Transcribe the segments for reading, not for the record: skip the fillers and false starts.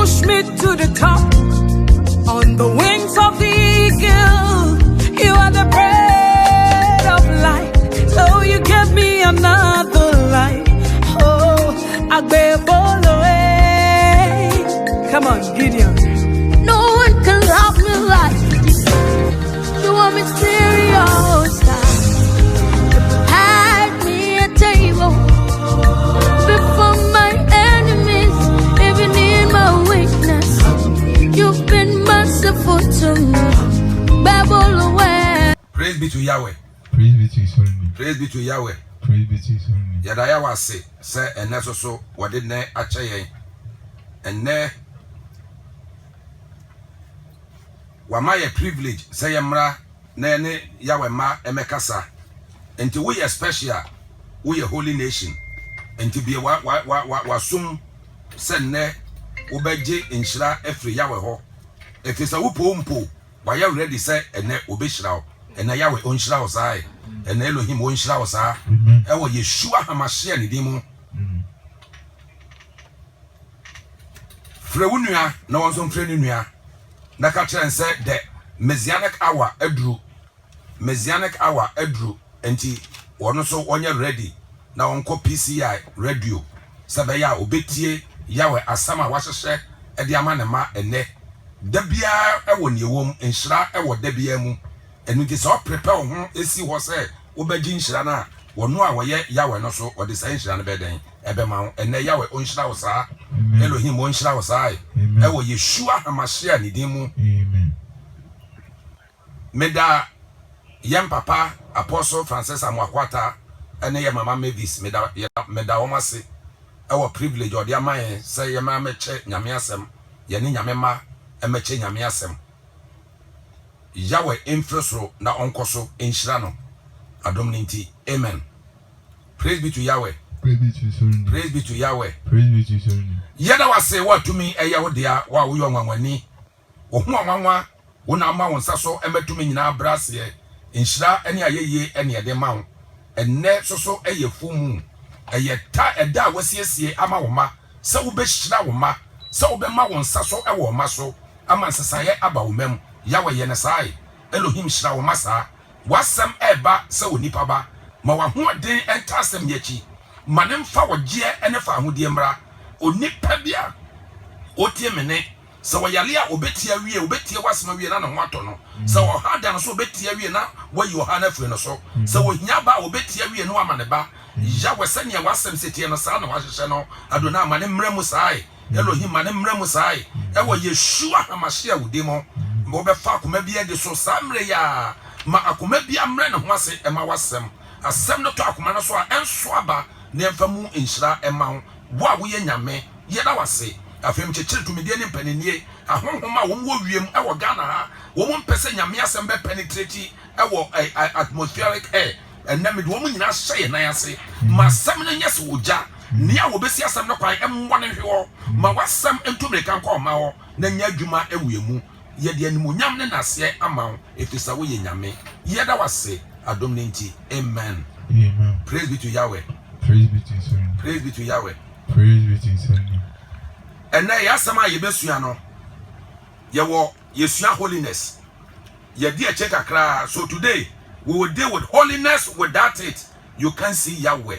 push me to the top on the wings of the eagle. You are the bread of life, so you give me another life. Oh, come on, Gideon. No one can love me like you are mysterious. Had me a table before my enemies, even in my weakness. You've been merciful to me. Babble away. Praise be to Yahweh. Praise be to His holy name. Praise be to Yahweh. Praise be to His holy name. Yadaya was say, and that's also what did ne achaye. And ne wamaya privilege say yamra ne Yahweh ma emekasa. And to we a special, we a holy nation. And to be wasum send ne ubeje inshra every Yahweh ho. If it's a whoop why you ready say and ne ubishra and Yahweh unshra osai and Elohim unshra osa. Ewo Yeshua Hamashia ni dimu. Frewunia na wonso frewunia na ka kire nse the messianic hour edru enti wono so onye ready na wonko PCI radio sabaya obetie Yahweh asama wahehye ede ama ne ma ene da bia ewo ne wom nhira ewo da bia mu enu ti so prepare ho esi ho se obeji nhira na wono a woye Yahweh no so ode sai nhira no beden ebe ma ene Yahweh onhira wo saa Elohim onhira wo saa ewo Yeshua Hamashia ni dimu. Amen. Meda yam papa Apostle Francis Amwakwata ene ya mama Mavis meda womase ewo privilege ode amaye say yama meche nyame asem ye ne nyame ma emeche nyame asem Yahweh infrosro na onkoso enhira no adom ninti. Amen. Praise be to Yahweh. Praise be to His holy name. Praise be to Yahweh. Praise be to His holy name. Yada wa say what to me eya wo dia wa wo yo nwanwani wo hu anwanwa wo na ma won saso emetumi nyina brase enhira ene ayeye ene ede ma wo enne soso eye fumu eye ta eda wasiesie ama wo ma se wo be hira wo ma se wo be ma won saso e wo ma so ama nsesaye aba wo mem Yahweh ye ne sai Elohim hira wo ma sa wasem eba se wo nipa ba ma wa ho den entasem yachi manem fa wo je ene fa ho die mra onipa bia otie mene so wayale a obetia wie obetia wasema wie na ho ato no so wo hada no so obetia wie na wayi wo ha na firi no so so wo hia ba obetia wie no amane ba Yahweh sanya wasem setie no sa na wahehye no adona amane mra mu sai Elohim mane mra mu sai ewo Yeshua Hamashia wudimo bo be fa akoma bia de so samre ya ma akoma bia mra ne ho ase ema wasem asem no to akoma no so a enso aba na emfa mu enhira ema ho wa wo ye nyame ye da wase afem chechire tumidie ne mpanenie ahonhoma wo wo wiem e wo Ghana ha wo mo mpese nyame asem be penetrate e wo atmospheric air enam de wo mo nyina hye na yase ma sem no nyese woja nia wo besi asem no kwan emwo ne hwe ma wasem entumre kan kwa ma ho na nya adwuma ewuemu ye de animonyam ne nase ama ho efisa wo ye nyame ye da wase adom ne nti. Amen. Amen. Praise be to Yahweh. Praise be to His holy name. Praise be to Yahweh. Praise be to His holy name. And now yasama yebesua no yewo yesua holiness ye dia check akra. So today we will deal with holiness. Without it you can't see Yahweh.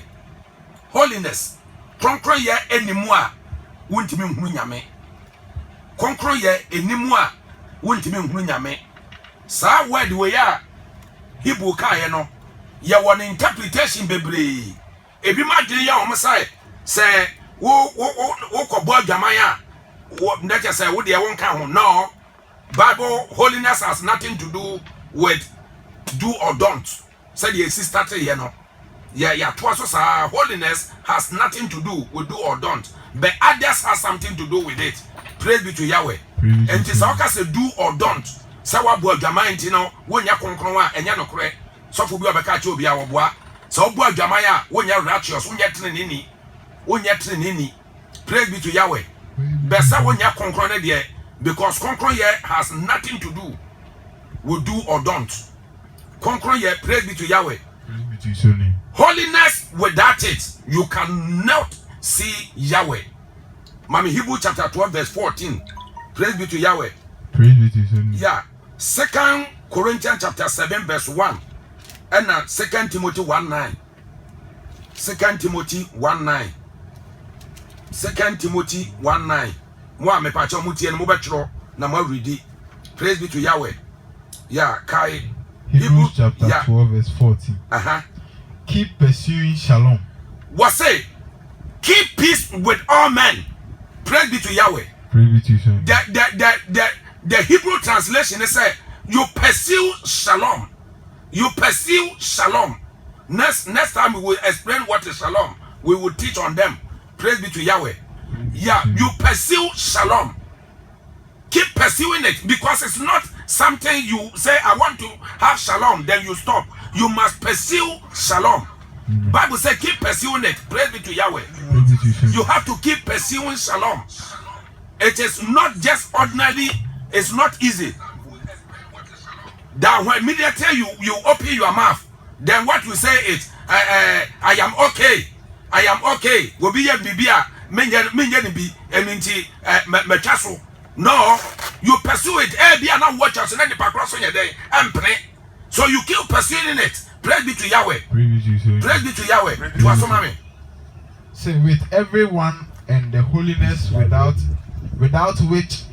Holiness konkro ye enimu a wontimi nhunu nyame. Konkro ye enimu a wontimi nhunu nyame. Sa word we ya Hebrew ka ye no ye won interpretation bebre ebi ma dwen ya o msai say wo kobo adwamaya wo ndeke say wo de won ka ho. No, Bible holiness has nothing to do with do or don't. Said the sister here no ya to so sa holiness has nothing to do with do or don't, but others has something to do with it. Praise be to Yahweh. And it's all say do or don't. Say wa bo adwamaya ntino wonya konkron a enya no kore so fo bi obeka che obi a wo boa so bo adwamaya wonya righteous wonya trenini. Praise be to Yahweh. Besa wonya konkron ne de because konkron here has nothing to do with do or don't. Konkron here, praise be to Yahweh. Praise be to His holy name. Holiness, without it you cannot see Yahweh. Mami Hebrew chapter 12 verse 14. Praise be to Yahweh. Praise be to his holy name. Yeah. 2 Corinthians chapter 7 verse 1. And 2 Timothy 1:9. 2 Timothy 1:9. 2 Timothy 1:9. Mo me pa cho mo tie no mo betro na mo ready. Praise be to Yahweh. Yeah, kai Hebrews chapter 12 verse 14. Keep pursuing shalom. What say? Keep peace with all men. Praise be to Yahweh. Praise be to his holy name. The Hebrew translation is say you pursue shalom. You pursue shalom. Next time we will explain what is shalom. We will teach on them. Praise be to Yahweh. Yeah, you pursue shalom. Keep pursuing it because it's not something you say I want to have shalom then you stop. You must pursue shalom. Bible says keep pursuing it. Praise be to Yahweh. Praise be to his holy name. You have to keep pursuing shalom. It is not just ordinary. It's not easy. That when immediately you open your mouth, then what you say is, I am okay. I am okay. Go be bibia. No, you pursue it. Watch us and then the cross on your day and pray. So you keep pursuing it. Praise be to Yahweh. Praise be to his holy name. Praise be to Yahweh. Say with everyone and the holiness without which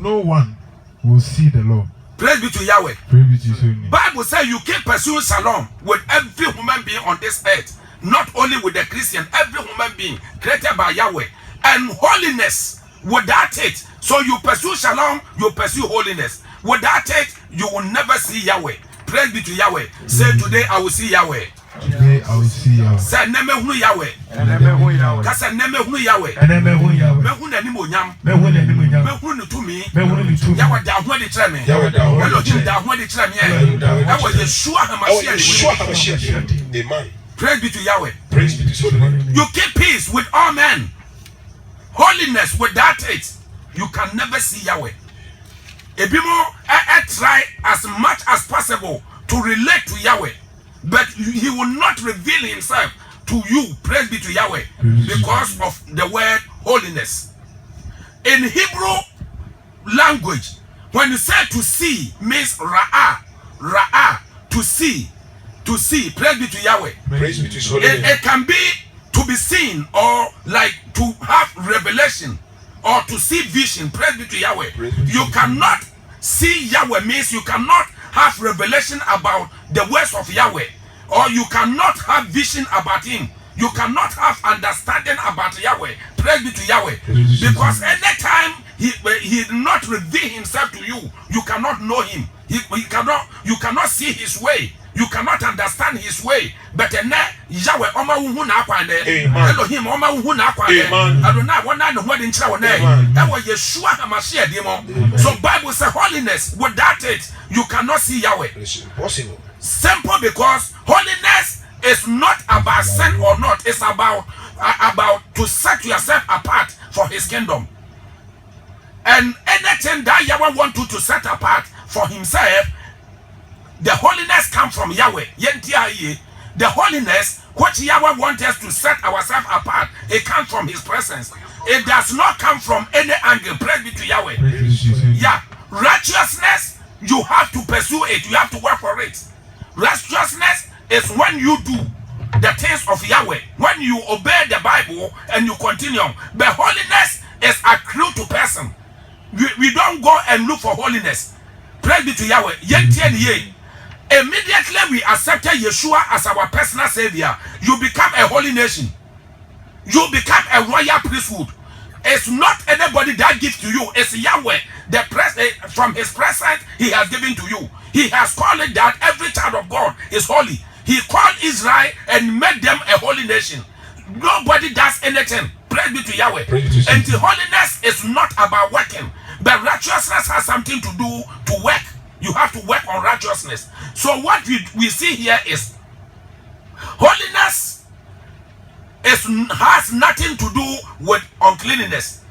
no one will see the Lord. Praise be to Yahweh. Praise be to his holy name. Bible says you keep pursuing shalom with every human being on this earth, not only with the Christian, every human being created by Yahweh, and holiness without it. So you pursue shalom, you pursue holiness. Without it, you will never see Yahweh. Praise be to Yahweh. Say today I will see Yahweh. Today I will see Yahweh. Say neme hunu Yahweh. Kasa neme hunu Yahweh. Me hunu ni monyam. Me hunu tumi. Yahweh da ho de kire me. Elohim da ho de kire me. Yahweh Yeshua HaMashiach. Amen. Praise be to Yahweh. Praise be to his holy name. You keep peace with all men. Holiness without it, you can never see Yahweh. Ebimo try as much as possible to relate to Yahweh, but he will not reveal himself to you. Praise be to Yahweh, because of the word holiness. In Hebrew language, when you say to see means ra'ah, to see. Praise be to Yahweh. Praise be to his holy name. It can be to be seen or like to have revelation or to see vision. Praise be to Yahweh. You cannot see Yahweh means you cannot have revelation about the words of Yahweh, or you cannot have vision about him. You cannot have understanding about Yahweh. Praise be to Yahweh. Because anytime he not reveal himself to you, you cannot know him. You cannot see his way. You cannot understand his way. But Yahweh Oma Uhuna Kwande, Elohim Oma Uhuna Kwande, Adonai Wana no Wadin Chawne, that was Yeshua HaMashiach demon. So Bible says holiness, without it, you cannot see Yahweh. It's impossible. Simple, because holiness is not about sin or not. It's about to set yourself apart for his kingdom. And anything that Yahweh wants you to set apart for himself, the holiness comes from Yahweh. The holiness which Yahweh wants us to set ourselves apart, it comes from his presence. It does not come from any angle. Praise be to Yahweh. Yeah. Righteousness, you have to pursue it. You have to work for it. Righteousness is when you do the things of Yahweh, when you obey the Bible and you continue. But holiness is accrued to person. We don't go and look for holiness. Praise be to Yahweh. Immediately we accepted Yeshua as our personal savior, you become a holy nation. You become a royal priesthood. It's not anybody that gives to you. It's Yahweh. From his presence he has given to you. He has called it that every child of God is holy. He called Israel and made them a holy nation. Nobody does anything. Praise be to Yahweh. And the holiness is not about working, but righteousness has something to do to work. You have to work on righteousness. So what we see here is holiness has nothing to do with uncleanness.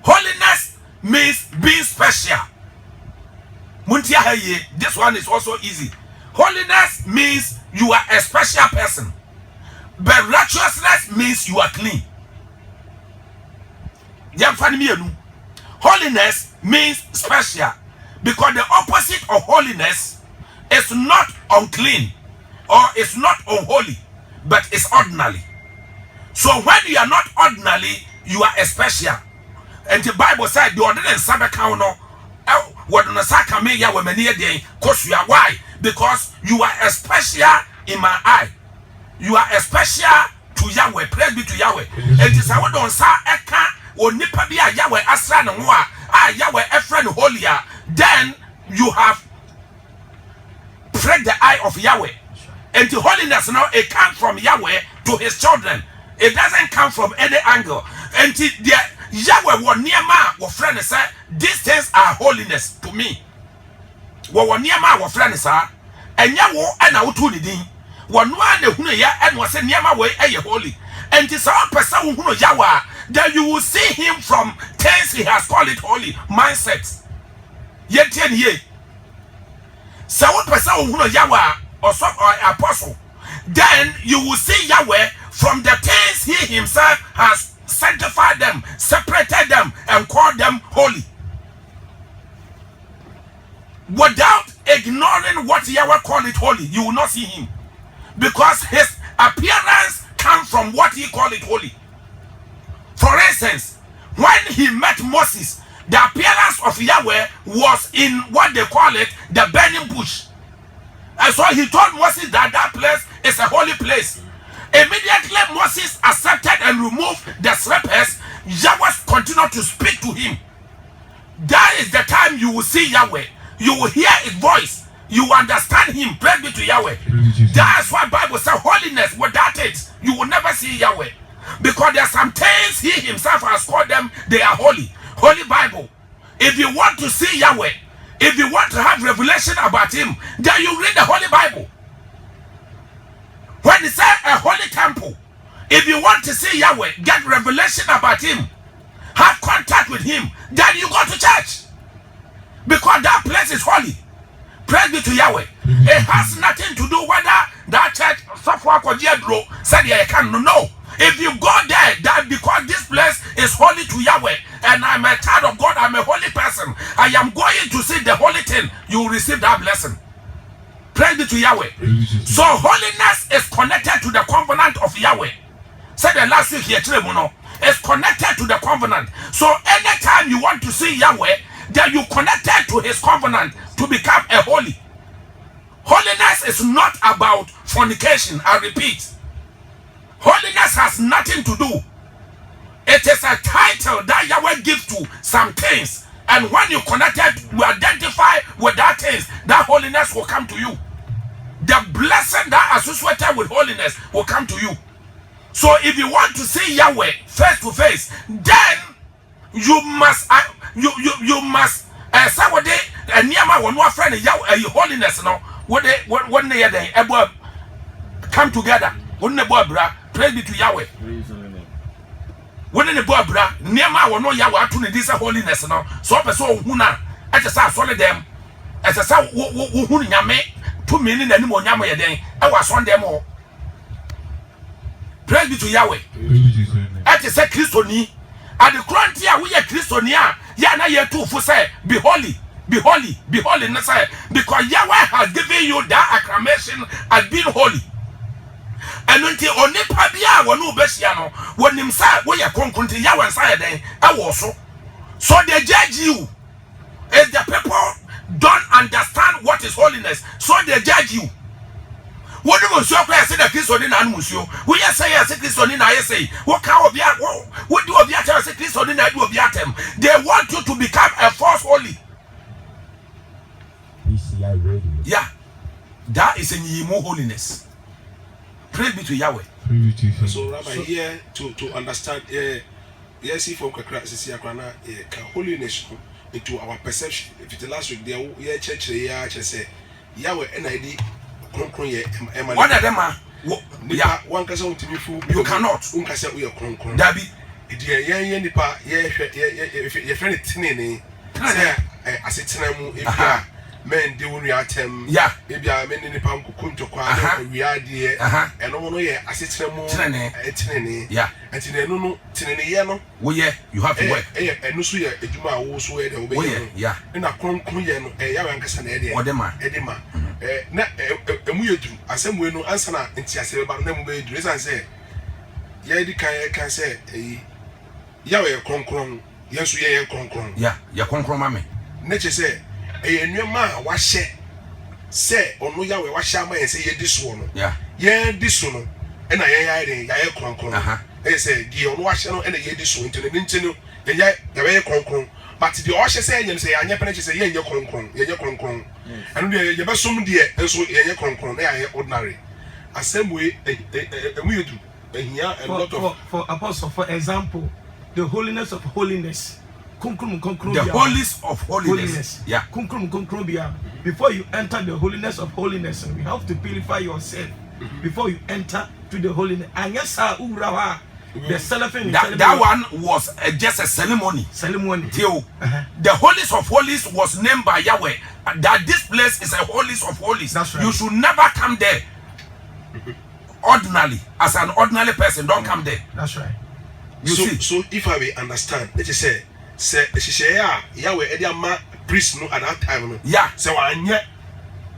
Holiness means being special. This one is also easy. Holiness means you are a special person, but righteousness means you are clean. Holiness means special, because the opposite of holiness is not unclean or is not unholy, but is ordinary. So when you are not ordinary, you are a special. And the Bible said the ordinary sabakano what on a sakame ya wemeni again, cause you are why? Because you are a special in my eye. You are a special to Yahweh. Praise be to Yahweh. And this I don't say eka or nipa be a Yahweh asra no wa Yahweh a friend holier. Then you have prayed the eye of Yahweh. And the holiness now it comes from Yahweh to his children. It doesn't come from any angle. And the Yahweh was near my friend said, these things are holiness to me. What near my friend sir, and Yahweh and I to the ding. One who ya and was near my way a holy. And it's our person who Yahweh that you will see him from things he has called it holy mindset. Yet 10 years. So what person who Yahweh or some or apostle, then you will see Yahweh from the things he himself has sanctified them, separated them, and called them holy. Without ignoring what Yahweh called it holy, you will not see him. Because his appearance comes from what he called it holy. For instance, when he met Moses, the appearance of Yahweh was in what they call it, the burning bush. And so he told Moses that that place is a holy place. Immediately Moses accepted and removed the slippers. Yahweh continued to speak to him. That is the time you will see Yahweh. You will hear his voice. You will understand him. Praise be to Yahweh. That's why Bible says holiness. Without it, you will never see Yahweh. Because there are some things he himself has called them. They are holy. Holy Bible. If you want to see Yahweh, if you want to have revelation about him, then you read the Holy Bible. When it says a holy temple, if you want to see Yahweh, get revelation about him, have contact with him, then you go to church. Because that place is holy. Praise be to Yahweh. It has nothing to do whether that church said you can. No. If you go there, that because this place is holy to Yahweh, and I'm a child of God, I'm a holy person, I am going to see the holy thing, you will receive that blessing. Praise be to Yahweh. So holiness is connected to the covenant of Yahweh. Said the last week here, it's connected to the covenant. So anytime you want to see Yahweh, then you connected to his covenant to become a holy. Holiness is not about fornication. I repeat. Holiness has nothing to do. It is a title that Yahweh gives to some things. And when you connected, you identify with that things, that holiness will come to you. The blessing that associated with holiness will come to you. So if you want to see Yahweh face to face, then you must you must say what they niyama one more friend Yahweh holiness no what they come together. When the boy bra, praise be to Yahweh. When the boy bra, niyama one no Yahweh to this holiness no. So person huna at the solid them as a sa who nyame 2 million anymore nyama yeden. I was on them all. Praise be to Yahweh. At the say Christoni. At the frontier, we are Christonia. Yana ye too for say, be holy, be holy, be holy. Because Yahweh has given you that acclamation as being holy. And until only Pabia will no bestiano, when him say, we are conquering Yahweh side, I was so. So they judge you. If the people don't understand what is holiness, so they judge you. What do you say the Christian in Anmusio? We are saying as a Christian in ISA. What kind of what do you as a Christian in Aduatem? They want you to become a false holy. Yeah, that is a Yimo holiness. Praise be to Yahweh. So, Rabbi, here to understand, yes, if from Kakrana, holiness into our perception. If it's last week, the church, say Yahweh NID. One of them are one person to be full. You cannot. We are Kron. Dabi. Dear Nipa, your friend Tinny, I said Tinamu, if men de won ya tem yeah maybe a men ni pam kokunto kwa we ade eno no ye asetere mu tenene yeah enti na enu no tenene ye no wo ye you have to work enu so ye edwuma a wo so ye de wo be ye yeah na kronkron ye no ya we ankasa na ede odema na emu ye duru asemu enu ansa na enti asebe ba na mu be duru esan se ye di kan se ya we kronkron ye so ye kronkron yeah ya kronkron ma me na che se enwema a wahye se onu ya we wahye ama ye se ye di so no yeah ye di so no e na ye kronkron e se di onu wahye no e na ye di so ntene ntene ye kronkron but the ohye se ye se anya pene che se ye kronkron anu de ye besom de enso ye kronkron na ye ordinary assembly emu yedu ehia a lot of for apostle for example the holiness of holiness the holies of holiness. Yeah. Before you enter the holiness of holiness, we have to purify yourself before you enter to the holiness. And yes, the celebration. That one was just a ceremony. The holies of holies was named by Yahweh. That this place is a holies of holies. That's right. You should never come there. Ordinarily, as an ordinary person, don't come there. That's right. You see. So if I may understand, let's just say Shishaya, Yahweh, Ediama, priest no at that time. No. Yeah. So I knew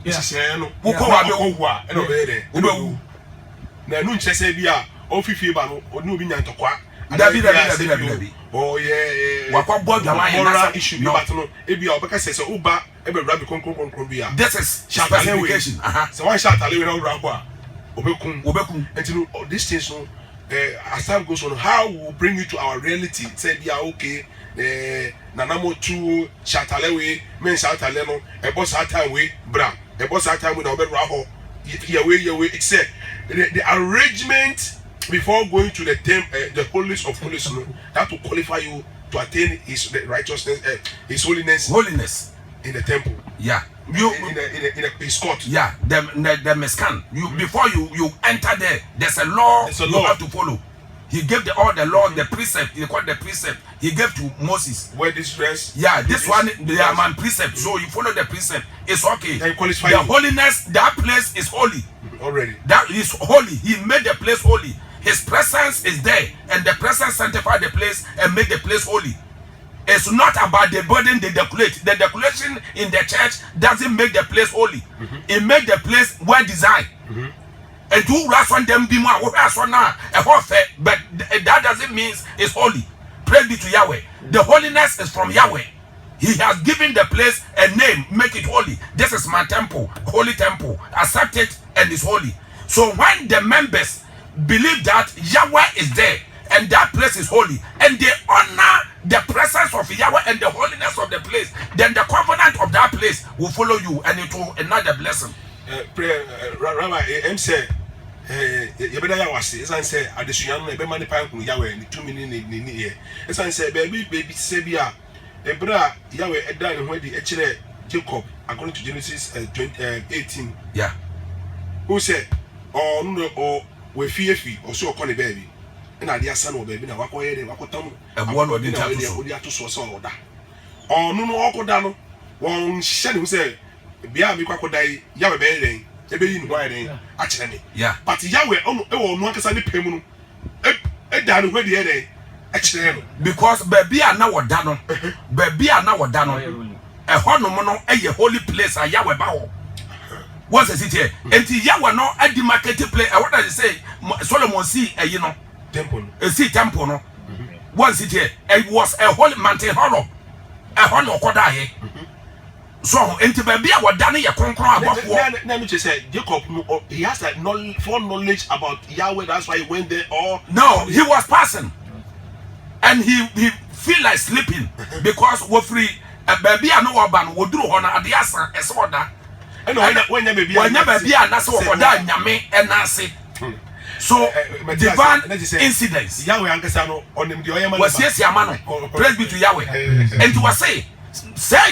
Shishaya no. Ukowa and obey. Na no chese bia o fifi ba no onu obi nyanto kwa Dabi oh yeah wakwa bo dwaman na issue bi bat no e bia obeka sese uba e be rabi konkron bia this is specification so one shot ale we na ura kwa obekun and you know these things no as time goes on how we will bring you to our reality say bia okay nanamo tu shatalewe men shatale no e boss time we bra e boss time we na obedra ho Yahweh, it's said the arrangement before going to the holies of holies, that will qualify you to attain his righteousness, his holiness in the temple. Yeah, you in his court. Yeah, the meskan. Before you enter there, there's a law you have to follow. He gave all the law, the precept. He called the precept. He gave to Moses. Wear this dress. Yeah, this one, the man precept. So you follow the precept. It's okay. And qualify the holiness, that place is holy. Already. That is holy. He made the place holy. His presence is there, and the presence sanctified the place and made the place holy. It's not about the burden they decorate. The decoration in the church doesn't make the place holy. It made the place well designed. And two rats on them be more but that doesn't mean it's holy. Praise be to Yahweh. The holiness is from Yahweh. He has given the place a name, make it holy. This is my temple, holy temple. Accept it and it's holy. So when the members believe that Yahweh is there and that place is holy, and they honor the presence of Yahweh and the holiness of the place, then the covenant of that place will follow you and it will another blessing. Rabbi, I'm saying, you better say, as I say, at the Suyan, a bemani panku Yahweh, and 2 minutes here. As I say, baby, Sabia, a bra Yahweh, a dying where the Echere Jacob, according to Genesis 18. Yeah. Who said, oh, no, or we fear or so call a baby. And I dear son or baby, now what way they walk on, and one of the to source or that. Oh, no, no, down. One shed who said, Bia, me crocodile, Yahweh, ebe in why actually. Yeah. But Yahweh, oh, no, because I need payment. A down where the other actually. Because baby are now done. Baby are now done. A honomono, a holy place, a Yahweh bow. What's the city? And Yahweh no at the market place. What does it say? Solomon see a temple. A sea temple no. What's it here? It was a holy mountain horror. A honor kodaye. So into baby what done ya conquer about what? Let me just say Jacob he has that full knowledge about Yahweh, that's why he went there or no, he was passing. And he feel like sleeping because we're free. A baby I know about would do on a diasa as order. And when you be a naso or that yame and nasi. So divine incidents. Yahweh Ankasano on him the was yes Yamano. Praise be to Yahweh. And to say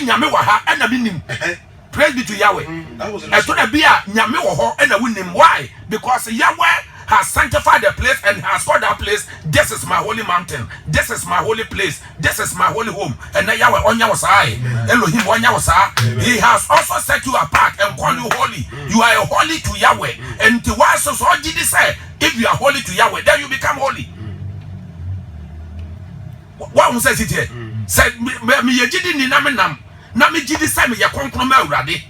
Yame waha and a minim. Praise be to Yahweh. And to be a Yame and a winning. Why? Because Yahweh has sanctified the place and has called that place, this is my holy mountain, this is my holy place, this is my holy home. And then Yahweh on your side, Elohim on your side. He has also set you apart and called you holy. You are holy to Yahweh. And to what so did he say? If you are holy to Yahweh, then you become holy. What says it here? Said me yejidi ni nam na me jidi say me yakonkron ma awurade.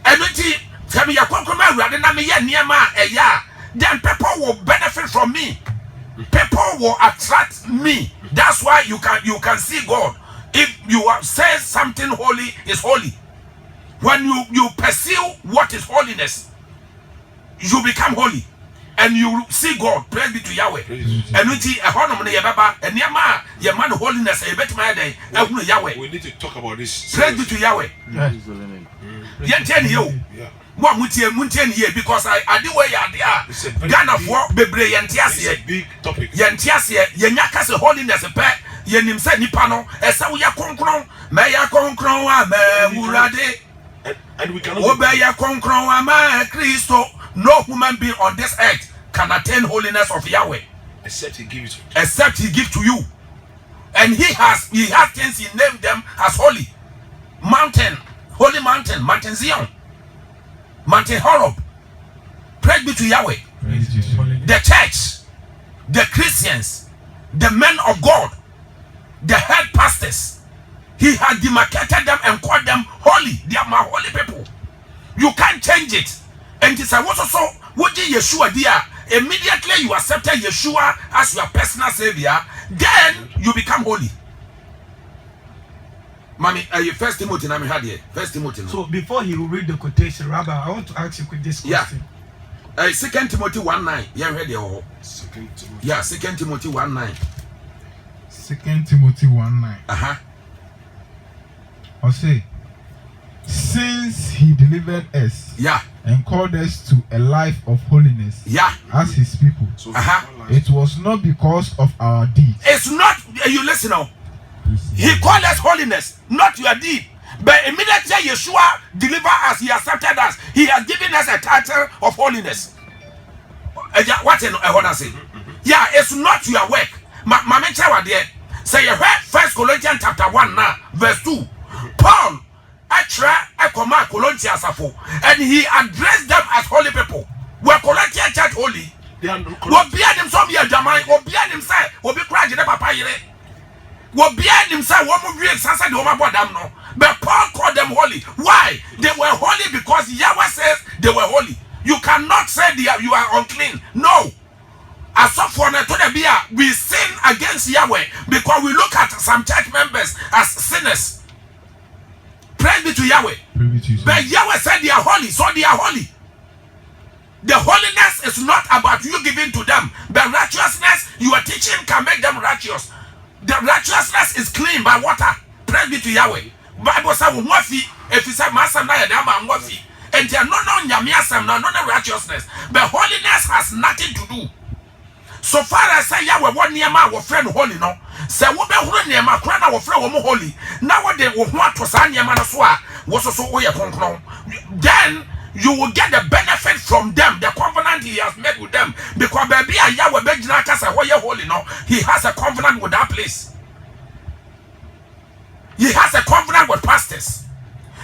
Enoti say me yakonkron ma awurade na me ye niema eya, then people will benefit from me. People will attract me. That's why you can see God. If you say something holy is holy, when you pursue what is holiness, you become holy. And you see God. Praise be to Yahweh. And we see a honor ye baba and yama ye man holiness a better my day. Yahweh. We need to talk about this. Praise be to Yahweh. Yen 10 years. What would you year because I do way there. Ghana for bebre It's a big topic. Yentiasia yenyakas holiness a pet yenim said nipano esa we ya konkron me ya konkron wa me wurade And we cannot obey ya konkron wa ma Christo. No human being on this earth can attain holiness of Yahweh except he gives it. Except he give to you. And he has things, he named them as holy. Mountain, holy mountain, Mountain Zion, Mountain Horeb. Praise be to Yahweh. The church, the Christians, the men of God, the head pastors, he has demarcated them and called them holy. They are my holy people. You can't change it. And he said, what also would Yeshua dear? Immediately you accepted Yeshua as your personal savior, then you become holy. Mommy, First Timothy, I'm here. First Timothy. So before he will read the quotation, Rabbi, I want to ask you this question. Yeah. 2 Timothy 1:9. Yeah, ready. 2 Timothy. Yeah, 2 Timothy 1:9. 2 Timothy 1:9. I'll say, since he delivered us, yeah, and called us to a life of holiness, yeah, as his people, So it was not because of our deeds. it's not, you listen now. He called us holiness, not your deed. But immediately Yeshua delivered us, he accepted us, he has given us a title of holiness. What I want to say? Yeah, it's not your work. Mama Chawa there. Say you read 1 Corinthians chapter 1 now, verse 2. Paul and he addressed them as holy people. Were Corinthian church holy? they are What behind him some year Jamai, what behind him say, what be crying in the papa yere. What behind him say, what move real Sasa de Oma Bodam no. But Paul called them holy. Why? They were holy because Yahweh says they were holy. You cannot say you are unclean. No. As for we sin against Yahweh because we look at some church members as sinners. Praise be to Yahweh. But Yahweh said they are holy, so they are holy. The holiness is not about you giving to them. The righteousness you are teaching can make them righteous. The righteousness is clean by water. Praise be to Yahweh. Bible says, if you say, Master, and they are no righteousness. But holiness has nothing to do. So far as say Yahweh one near my friend holy no. Say what be holy near my crown our friend holy. Now what they want to say near manaswa was also way then you will get the benefit from them, the covenant he has made with them. Because baby Yahweh Bejinaka say why holy no, he has a covenant with that place. He has a covenant with pastors.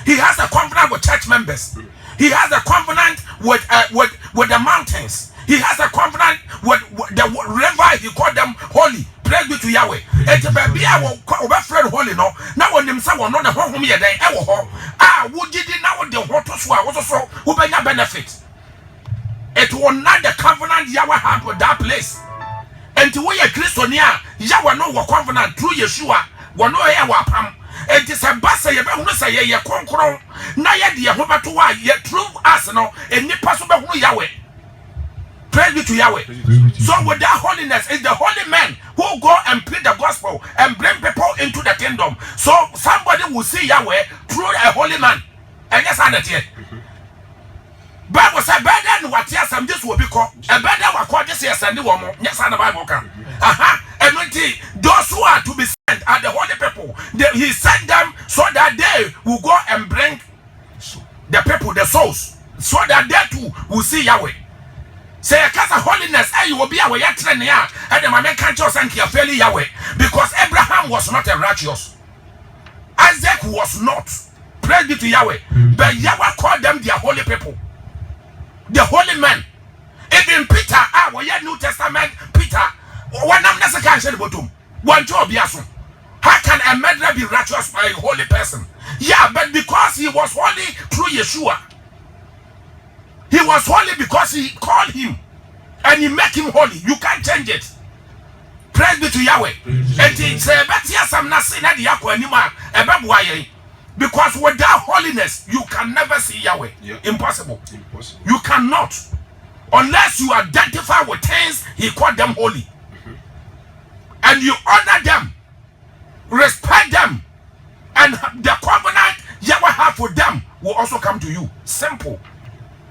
He has a covenant with church members. He has a covenant with the mountains. He has a covenant with the river. He called them holy. Praise be to Yahweh. And the baby I will friend holy no. Now when them say one not the home here they ever would you now the water swallow also who be your benefit. It was not the covenant Yahweh had with that place. And to way a Christiania, Yahweh no covenant through Yeshua. One no here wapam. And it's a bassa ye be say ye konkron. Na ye de ho beto wa ye true us no. And nipa so be hu Yahweh. Praise be to Yahweh. So with that holiness is the holy men who go and preach the gospel and bring people into the kingdom. So somebody will see Yahweh through a holy man. And yes, I here. Bible says better than what yes, and this will be called a better what called this yes and the woman. Yes, and the Bible can. And those who are to be sent are the holy people. He sent them so that they will go and bring the people, the souls, so that they too will see Yahweh. Say a cast of holiness, you will be away at Trenia, and the man can't just thank you fairly Yahweh. Because Abraham was not a righteous. Isaac was not. Praise be to Yahweh. But Yahweh called them their holy people. The holy men. Even Peter, New Testament, Peter, one of the can't bottom. One job, Yasu. How can a murderer be righteous by a holy person? Yeah, but because he was holy through Yeshua. He was holy because he called him and he made him holy. You can't change it. Praise be to Yahweh. Because without holiness, you can never see Yahweh. Yeah. Impossible. Impossible. You cannot. Unless you identify with things, he called them holy. And you honor them, respect them, and the covenant Yahweh have for them will also come to you. Simple.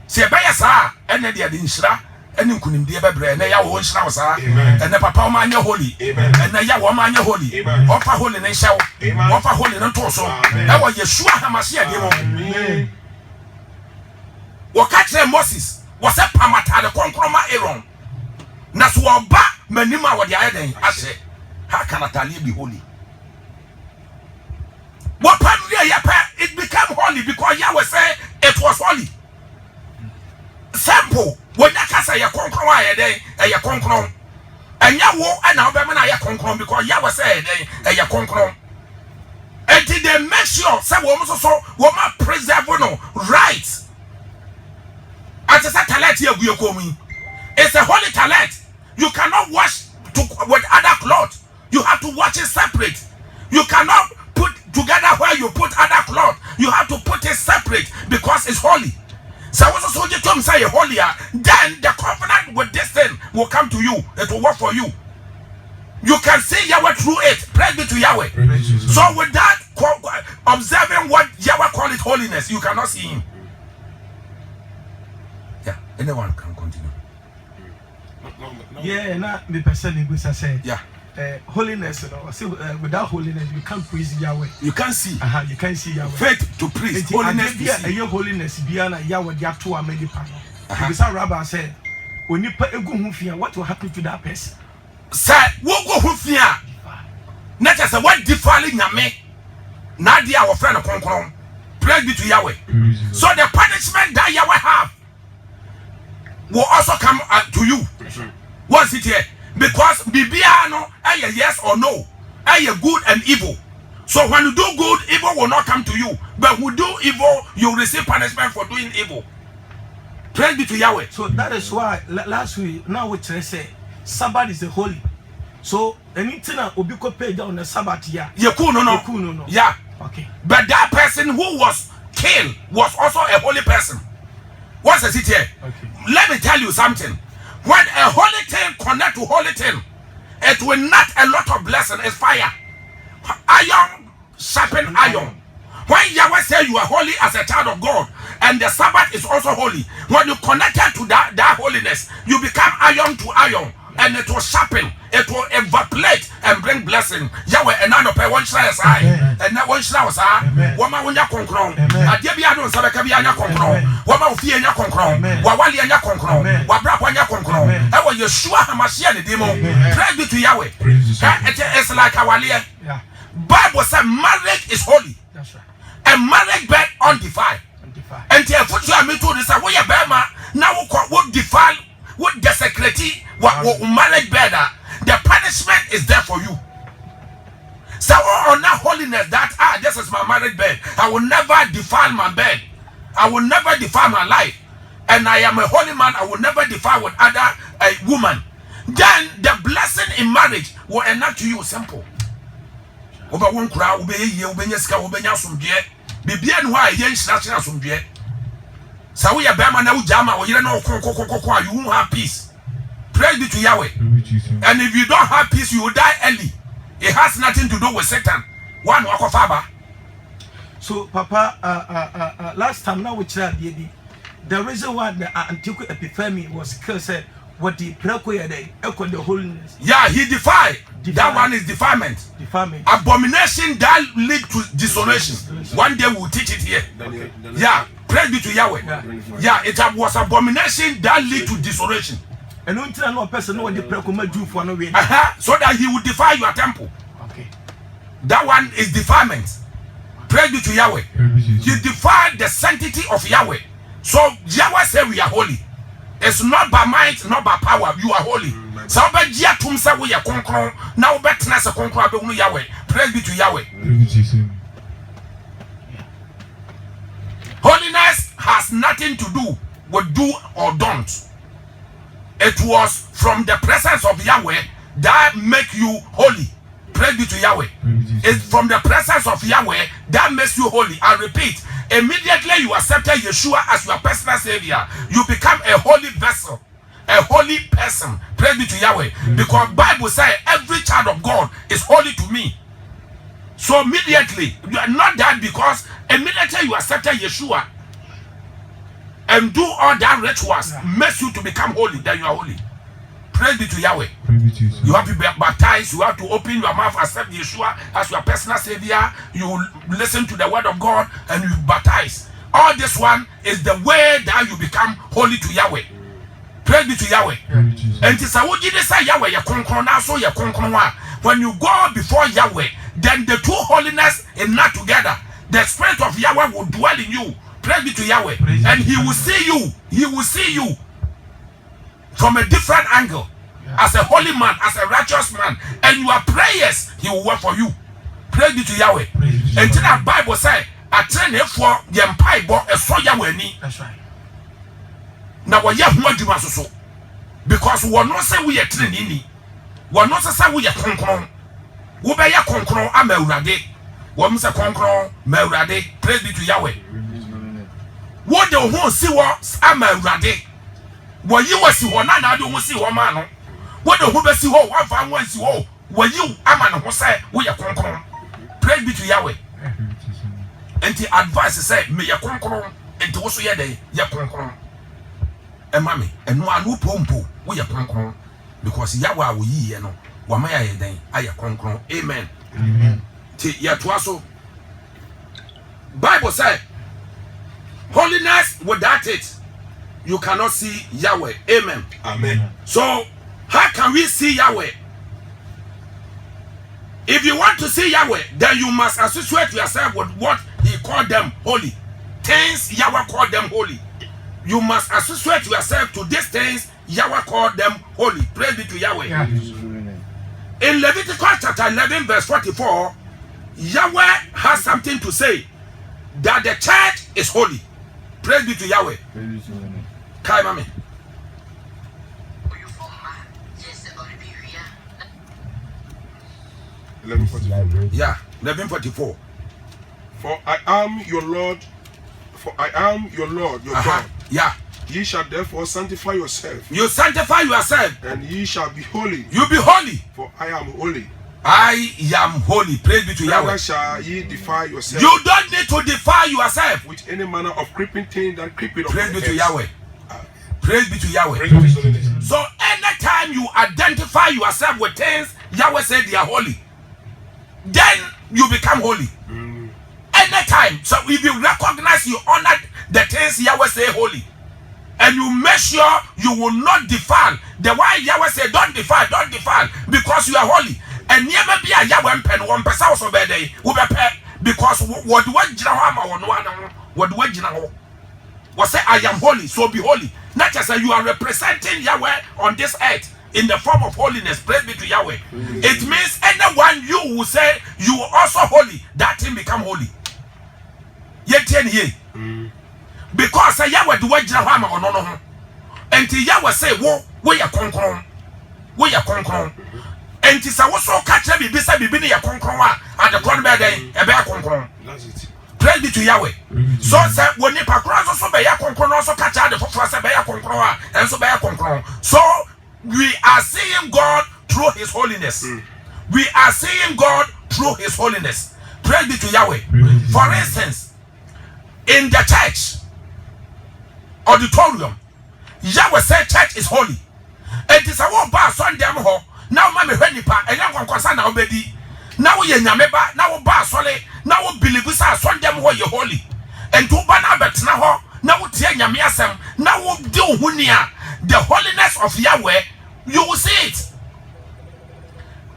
Se baya sa ene dia di nshira ene nkunimdie bebre ene ya wo nshira wo sa ene papa o manye holy ene ya wo manye holy ofa holy ne hyew ofa holy ne to so e wo Yeshua hamashia die mo wo ka kire Moses wo se pamata de konkroma Aaron na so oba manima wo de ayeden ahye how can Natalia be holy? What it became holy because Yahweh said it was holy. Simple. When that can say a concron, a concron, and Yahweh and our women are a concron because Yahweh said a concron. And did they make sure some women woman preserve no rights? As a talent here, we are coming. It's a holy talent. You cannot wash with other clothes. You have to wash it separate. You cannot put together where you put other cloth. You have to put it separate because it's holy. So what you told say holier, then the covenant with this thing will come to you. It will work for you. You can see Yahweh through it. Praise be to Yahweh. So with that, observing what Yahweh call it holiness, you cannot see him. Yeah, anyone can continue. Yeah, not me personally, but I say, yeah. Holiness, without holiness, you can't praise Yahweh. You can't see. You can't see Yahweh. Faith to praise. Holiness to see. Your holiness, Biana Yahweh, they are two American. Because our rabbi said, when you put a good hufia, what will happen to that person? Sir, what go hufia? Not as a what defiling Yame. Nadia, our friend of Concron. Praise be to Yahweh. So the punishment that Yahweh have will also come to you. Once it here. Because Bibiano, yes or no, good and evil. So when you do good, evil will not come to you. But when you do evil, you receive punishment for doing evil. Praise be to Yahweh. So that is why last week, now we say Sabbath is the holy. So anything that will be paid on the Sabbath, yeah. No. Yeah. Okay. But that person who was killed was also a holy person. What's the city here? Okay. Let me tell you something. When a holy thing connect to holy thing, it will not a lot of blessing. It's fire. Iron sharpen iron. When Yahweh says you are holy as a child of God, and the Sabbath is also holy, when you connect to that holiness, you become iron to iron, and it will sharpen, it will evaporate and bring blessing. Yahweh and none of one shall say, and that one shall say, Wama Wunya Concron, Adebia don't Sabakabia Concron, Wama Fia Concron, Wawali and Concron, Wabrapanya Concron, that was Yeshua Hamashia the demon. Praise be to Yahweh. It's like our Bible said marriage is holy. That's right. And marriage bed undefiled. And the future me told us, we are Bema now what defile. What desecrate what marriage better, the punishment is there for you. So on that holiness that this is my marriage bed. I will never defile my bed. I will never defile my life. And I am a holy man. I will never defile with other woman. Then the blessing in marriage will enact to you simple. Over one crowd, obey ye, obey yeska, obey yasumje. Bibian why yen snatching asumje. So we are Bama now Jama or you don't know you won't have peace. Praise be to Yahweh. And if you don't have peace, you will die early. It has nothing to do with Satan. One walk of Abba. So Papa, last time now we tried the reason why the Antiochus Epiphanes was cursed what the the holiness. Yeah, he defied. That one is defilement. Abomination that lead to desolation. One day we'll teach it here. Yeah. Praise be to Yahweh. Yeah, it was abomination that lead to desolation. And no no person no the prayer come do for no way. So that he would defile your temple. Okay. That one is defilement. Praise be to Yahweh. He defied the sanctity of Yahweh. So Yahweh said we are holy. It's not by might, not by power. You are holy. So Jia Tumsa we are concron. Now betnas a concron Yahweh. Praise be to Yahweh. Holiness has nothing to do with do or don't. It was from the presence of Yahweh that make you holy. Praise be to Yahweh. It's from the presence of Yahweh that makes you holy. I repeat, immediately you accepted Yeshua as your personal savior, you become a holy vessel, a holy person. Praise be to Yahweh. Because Bible says every child of God is holy to me. So immediately, you are not that because immediately you accepted Yeshua and do all that rituals makes you to become holy, then you are holy. Praise be to Yahweh. You have to be baptized, you have to open your mouth, accept Yeshua as your personal savior, you listen to the word of God and you baptize. All this one is the way that you become holy to Yahweh. Praise be to Yahweh. And it's a Yahweh, when you go before Yahweh, then the two holiness is not together. The spirit of Yahweh will dwell in you. Praise be to Yahweh. And he will see you. He will see you from a different angle. As a holy man, as a righteous man. And your prayers, he will work for you. Praise be to Yahweh. And to that Bible says, I train for the empire, but a so Yahweh ni. That's right. Now we have more so. Because we not say we are training. We not say we are concron. We be ya concron am Urade. We say concron Urade. Praise be to Yahweh. What the who see what am Urade. What you was see one na do who see one man. What the who be see what one fan one see what. What you am an who say we are concron. Praise be to Yahweh. And the advice say me ya concron and to also ya day ya concron. And mammy, and no anu pompo, we are concron. Because Yahweh will ye no. Wamaya yeden aya concron. Amen. Amen. Ti ya twaso. Bible said, holiness without it, you cannot see Yahweh. Amen. Amen. So, how can we see Yahweh? If you want to see Yahweh, then you must associate yourself with what he called them holy. Things Yahweh called them holy. You must associate yourself to these things Yahweh called them holy. Praise be to Yahweh. Yeah. In Leviticus chapter 11 verse 44, Yahweh has something to say that the church is holy. Praise be to Yahweh. Kai mami. Yeah, 11:44. For I am your Lord, your God. Yeah. Ye shall therefore sanctify yourself, You sanctify yourself. and ye shall be holy, You be holy. for I am holy. I am holy. Praise be to Yahweh. Neither shall ye defile yourself You don't need to defile yourself. with any manner of creeping thing that creepeth upon Praise be the to earth. Yahweh. Praise be to Yahweh. Praise be to the Lord. So anytime you identify yourself with things Yahweh said they are holy, then you become holy. Anytime. So if you recognize, you honor the things Yahweh say holy, and you make sure you will not defile. The why Yahweh said don't defile, because you are holy. And never be a Yahweh pen one person also be day because what say I am holy, so be holy. Not just you are representing Yahweh on this earth in the form of holiness. Praise be to Yahweh. It means anyone you will say you are also holy, that thing become holy. Yet because Yahweh do what Jahama or no. Until Yahweh say, wo, we are concron. We are concron. And tis also catch every beside be a concron at the corner day, a bear concron. That's it. Praise be to Yahweh. So say when you cross also be a concron, also catch out the first a bear concron, and so bear concron. So we are seeing God through his holiness. We are seeing God through his holiness. Praise be to Yahweh. For instance, in the church auditorium, Yahweh said church is holy. It is a one bar Sunday ho. Now mama hwenipa enyan konsa na obedi. Now ye nyameba, now bar sole, now believe sa Sunday ho ye holy. And to ba na betna ho na wotie nyame asem na wo di ohunia the holiness of Yahweh, you will see it.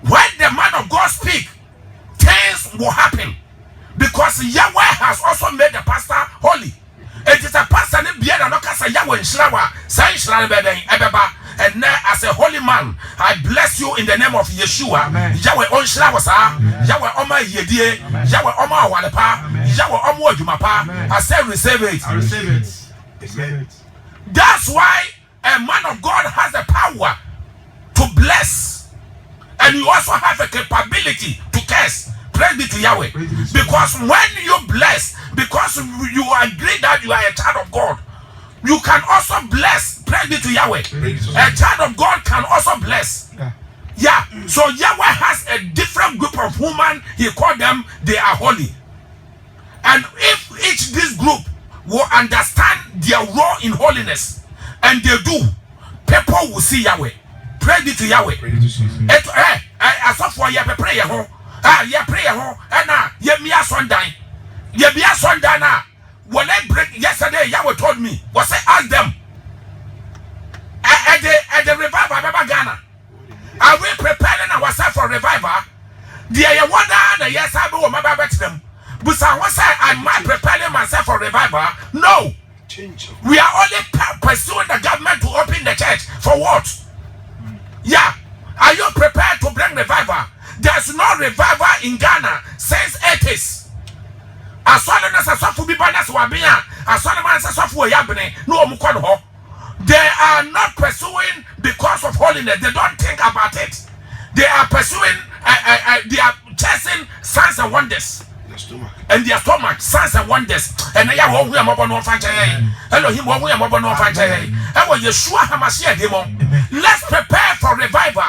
When the man of God speak, things will happen because Yahweh has also made the pastor holy. It is a pastor named Biana no kasa Yahweh nshirawa say nshira beden ebeba. And now, as a holy man, I bless you in the name of Yeshua. Amen. Yahweh on Shrawasa, Yahweh Oma Yedie, Yahweh Oma Walepa, Yahweh Omo Jumapa. I say receive it. I receive it. Receive it. That's why a man of God has the power to bless, and you also have a capability to curse. Praise be to Yahweh. Because when you bless, because you agree that you are a child of God, you can also bless. Praise be to Yahweh. A child of God can also bless. Yeah. So Yahweh has a different group of women. He called them, they are holy. And if this group will understand their role in holiness, and they do, people will see Yahweh. Praise be to Yahweh. As of for your prayer home, your prayer home, and now ye me a Sunday. Ye be a Sunday now. When I break yesterday, Yahweh told me, was I ask them at the revival of Ghana, are we preparing ourselves for revival? The wonder the yes I will my back to them. But I was am I preparing myself for revival? No. We are only pursuing the government to open the church for what? Yeah. Are you prepared to bring revival? There's no revival in Ghana since 80s. As long as a soft be banners were being, as long as a soft were happening, no more. They are not pursuing because of holiness. They don't think about it. They are pursuing, they are chasing signs and wonders. And their stomach, signs and wonders. And they are we are mobile no franchise. Hello, him, we are mobile no franchise. And when Yeshua Hamashia demon, let's prepare for revival.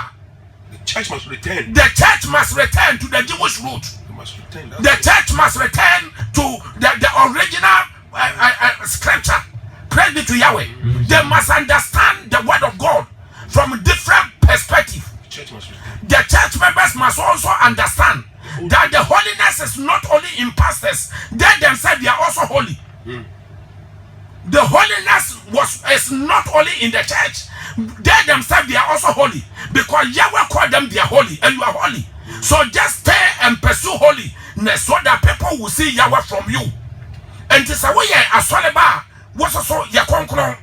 The church must return. The church must return to the Jewish root. The church must return to the original scripture. Praise be to Yahweh. They must understand the word of God from a different perspective. The church members must also understand that the holiness is not only in pastors, they themselves they are also holy. The holiness is not only in the church, they themselves they are also holy, because Yahweh called them they are holy, and you are holy. So just stay and pursue holiness so that people will see Yahweh from you. And this way as well about what's also your concrete.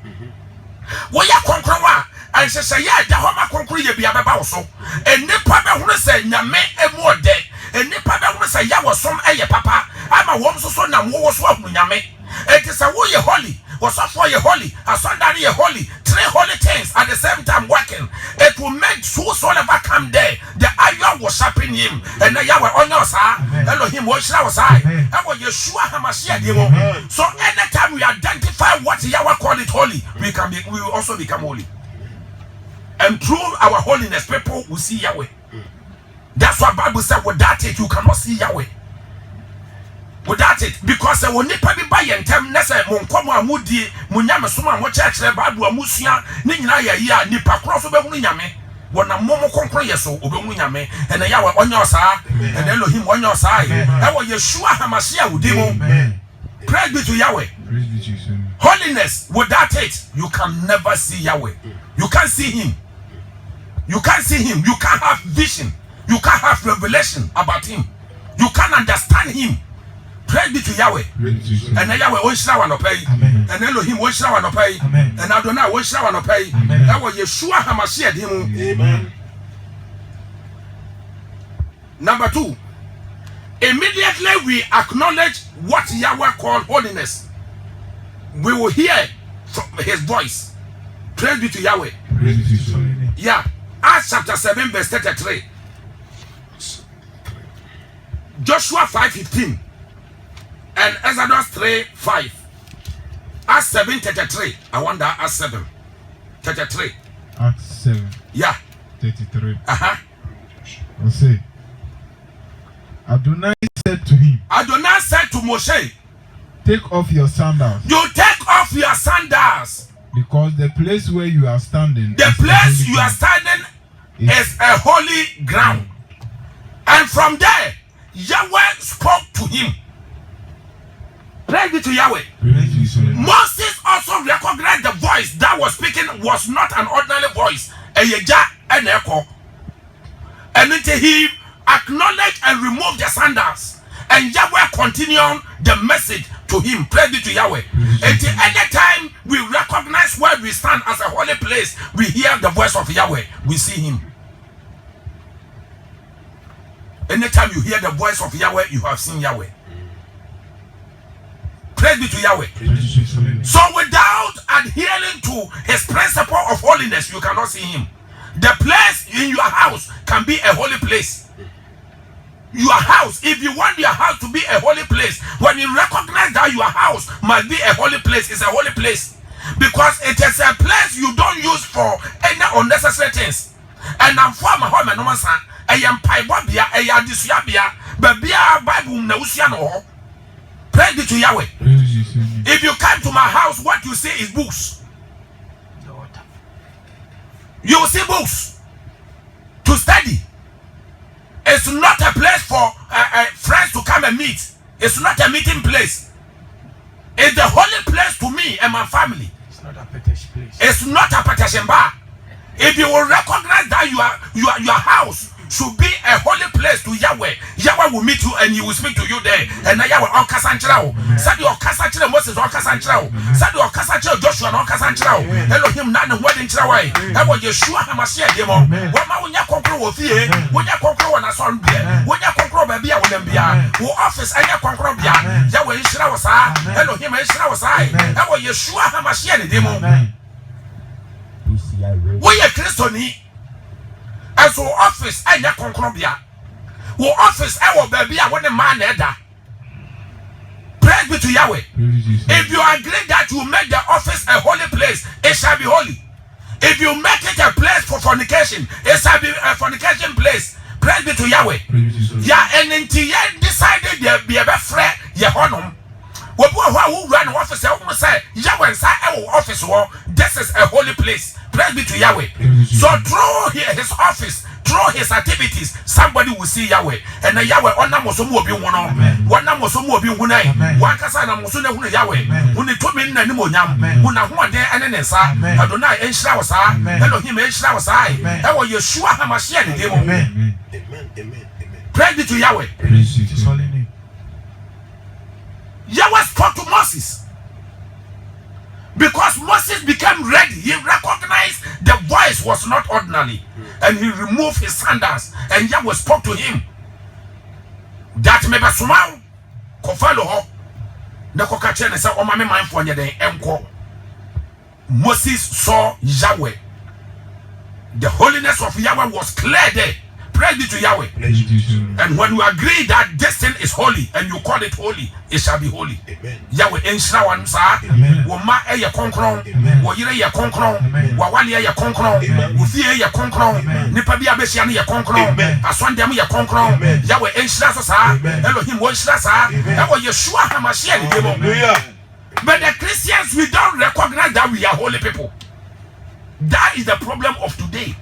What your concrete and she say, yeah, the home concrete be about so. And Nipa who say, Yame a more day. And Nipa who say, Yahweh some a papa. I'm a woman so now was what Yame. It is a way holy. Was up for you holy, as under you holy, three holy things at the same time working. It will make whosoever come there, the iron was sharpening him, and the Yahweh on your side, Elohim was our side, and what Yeshua Hamashiach. So anytime we identify what Yahweh call it holy, we will also become holy. And through our holiness, people will see Yahweh. That's what Bible said, without it, you cannot see Yahweh. Without it, because when you pay by and tell Nessa Moncomo Moody, Munyama Suma, what church, Badu Musia, Nina, Nipa Cross of Munyame, when a Momo Concrete, so Ubumunyame, and a Yawa on your side, and Elohim on your side. That was Yeshua Hamashia with demon. Praise be to Yahweh. Holiness, without it, you can never see Yahweh. You can't see him. You can't see him. You can't have vision. You can't have revelation about him. You can't understand him. Praise be to Yahweh. And Yahweh won't shower no pay. And Elohim won't shower no pay. And Adonai won't shower no pay. That was Yeshua Hamashiach him. Amen. Number 2. Immediately we acknowledge what Yahweh called holiness, we will hear from his voice. Praise be to Yahweh. Yeah. Acts chapter 7 verse 33. Joshua 5:15. And Exodus 3:5. Acts 7:33. I wonder Acts 7:33. Acts 7. Yeah. 33. Uh-huh. I'll say. Adonai said to him. Adonai said to Moshe, take off your sandals. You take off your sandals. Because the place where you are standing. The place you are standing is a holy ground. And from there, Yahweh spoke to him. Praise be to Yahweh. Moses also recognized the voice that was speaking was not an ordinary voice. Eyeja and echo. And until he acknowledged and removed the sandals. And Yahweh continued the message to him. Praise be to Yahweh. Until any time we recognize where we stand as a holy place, we hear the voice of Yahweh. We see him. Anytime you hear the voice of Yahweh, you have seen Yahweh. Praise be to Yahweh. So without adhering to his principle of holiness, you cannot see him. The place in your house can be a holy place. Your house, if you want your house to be a holy place, when you recognize that your house must be a holy place, it's a holy place. Because it is a place you don't use for any unnecessary things. And I'm for my home and no son. I am Pibobia, I am Disuabia, but be a Bible Nausiano. Praise be to Yahweh. If you come to my house, what you see is books. You will see books to study. It's not a place for friends to come and meet. It's not a meeting place. It's the holy place to me and my family. It's not a petition place. It's not a petition bar. If you will recognize that your house should be a holy place to Yahweh, Yahweh will meet you and he will speak to you there. And now Yahweh on Kasanchao. Said your Kasanchao Moses on Kasanchao. Said your Kasanchao Joshua on Kasanchao. Elohim Nan and wedding Chawai. I want Yeshua Hamashiach Demo. What my when you conquer with fear, when you conquer on a son beer, when you conquer baby, I will be who office and you conquer Bia. Yahweh Ishrawasa, Elohim Ishrawasa. I want Yeshua Hamashiach Demo. We are Christoni. As for office, I never concrobia. Who office, I will be a one man either. Praise be to Yahweh. If you agree that you make the office a holy place, it shall be holy. If you make it a place for fornication, it shall be a fornication place. Praise be to Yahweh. Yeah, and until you decided there be a friend, Yehonum. Who run office, say, Yahweh, office, this is a holy place. Praise be to Yahweh. So through his office, through his activities, somebody will see Yahweh. And the Yahweh on Namosumu will be one on one Namosumu will be one one Kasana Musuna Yahweh. When they told me in the Nimonyam, when I want there and then sa, Adonai and Shawasa, Elohim and Shawasa, I will Yeshua Hamashiach the demon. Amen. Amen. Amen. Praise be to Yahweh. Yahweh spoke to Moses. Because Moses became ready, he recognized the voice was not ordinary. And he removed his sandals. And Yahweh spoke to him. That may be small. Kofalo ho. The kokachene say, "O mame man for nyeden enko." Moses saw Yahweh. The holiness of Yahweh was clear there. Praise be to Yahweh. And when you agree that this thing is holy and you call it holy, it shall be holy. Amen. Yahweh enshira wan sa. Wo ma eye konkron, wo yire ye konkron, wo wale ye konkron, wo fie ye konkron, nipa bi abehia ne ye konkron, asondem ye konkron. Yahweh enshira so sa. Elohim wo enshira sa. Yahweh Yeshua Hamashiach ni demo. But the Christians, we don't recognize that we are holy people. That is the problem of today.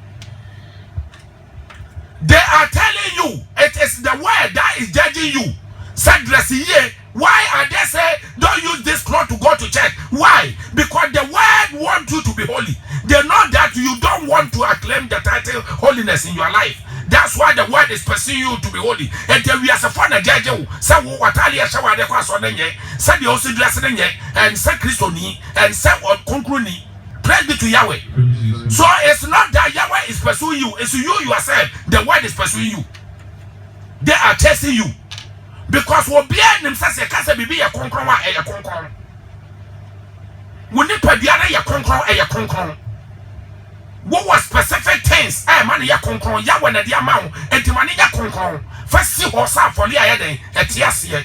They are telling you it is the word that is judging you. Said here, why are they say don't use this cloth to go to church? Why? Because the word wants you to be holy. They know that you don't want to acclaim the title holiness in your life. That's why the word is pursuing you to be holy. And then we are a fun judge. Say what I shower the cross on the said the also dressing and say Christoni and say what concluding. Praise be to Yahweh. So it's not that Yahweh is pursuing you, it's you yourself. The word is pursuing you. They are testing you. Because what behind themselves a cancer be a concron and a concron. When they put the other concron and a concron. What was specific things? I man ya concron, Yahweh and the amount, and the money ya concron. First see what's up for the other at Yasia.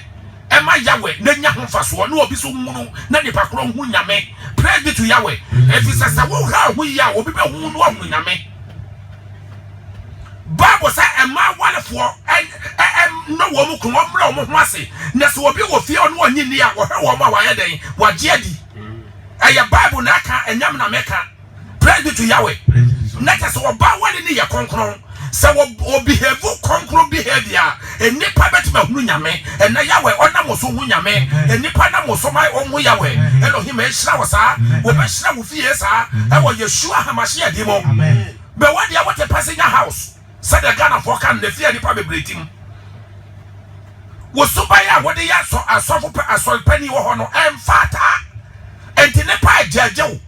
Emma Yahweh, Nenya Humfaso, no Bisu Munu, Nani Pacron Hunyame. Praise be to Yahweh. If it says, how we are, will be one Hunyame. Bible says, a man wonderful, and no woman can blow Masi. Next will be with fear on 1 year or her woman, what Jedi. A Bible Naka and Yamna Mecca. Praise be to Yahweh. Next, so about 1 year concron. So we behave concrete behavior. And nipa betima hunu nyame. And na yawe ona moso hunu nyame. And nipa na moso mai onhu yawe. Elohim eshira wasa. We beshira wo fie sa. E wo Yeshua Hamashia demo. Amen. But what they want to pass in your house? Said the Ghana for can the fear the public breathing. Was so by what they are so a soul penny or honor and fata. And Tinepa Jajo.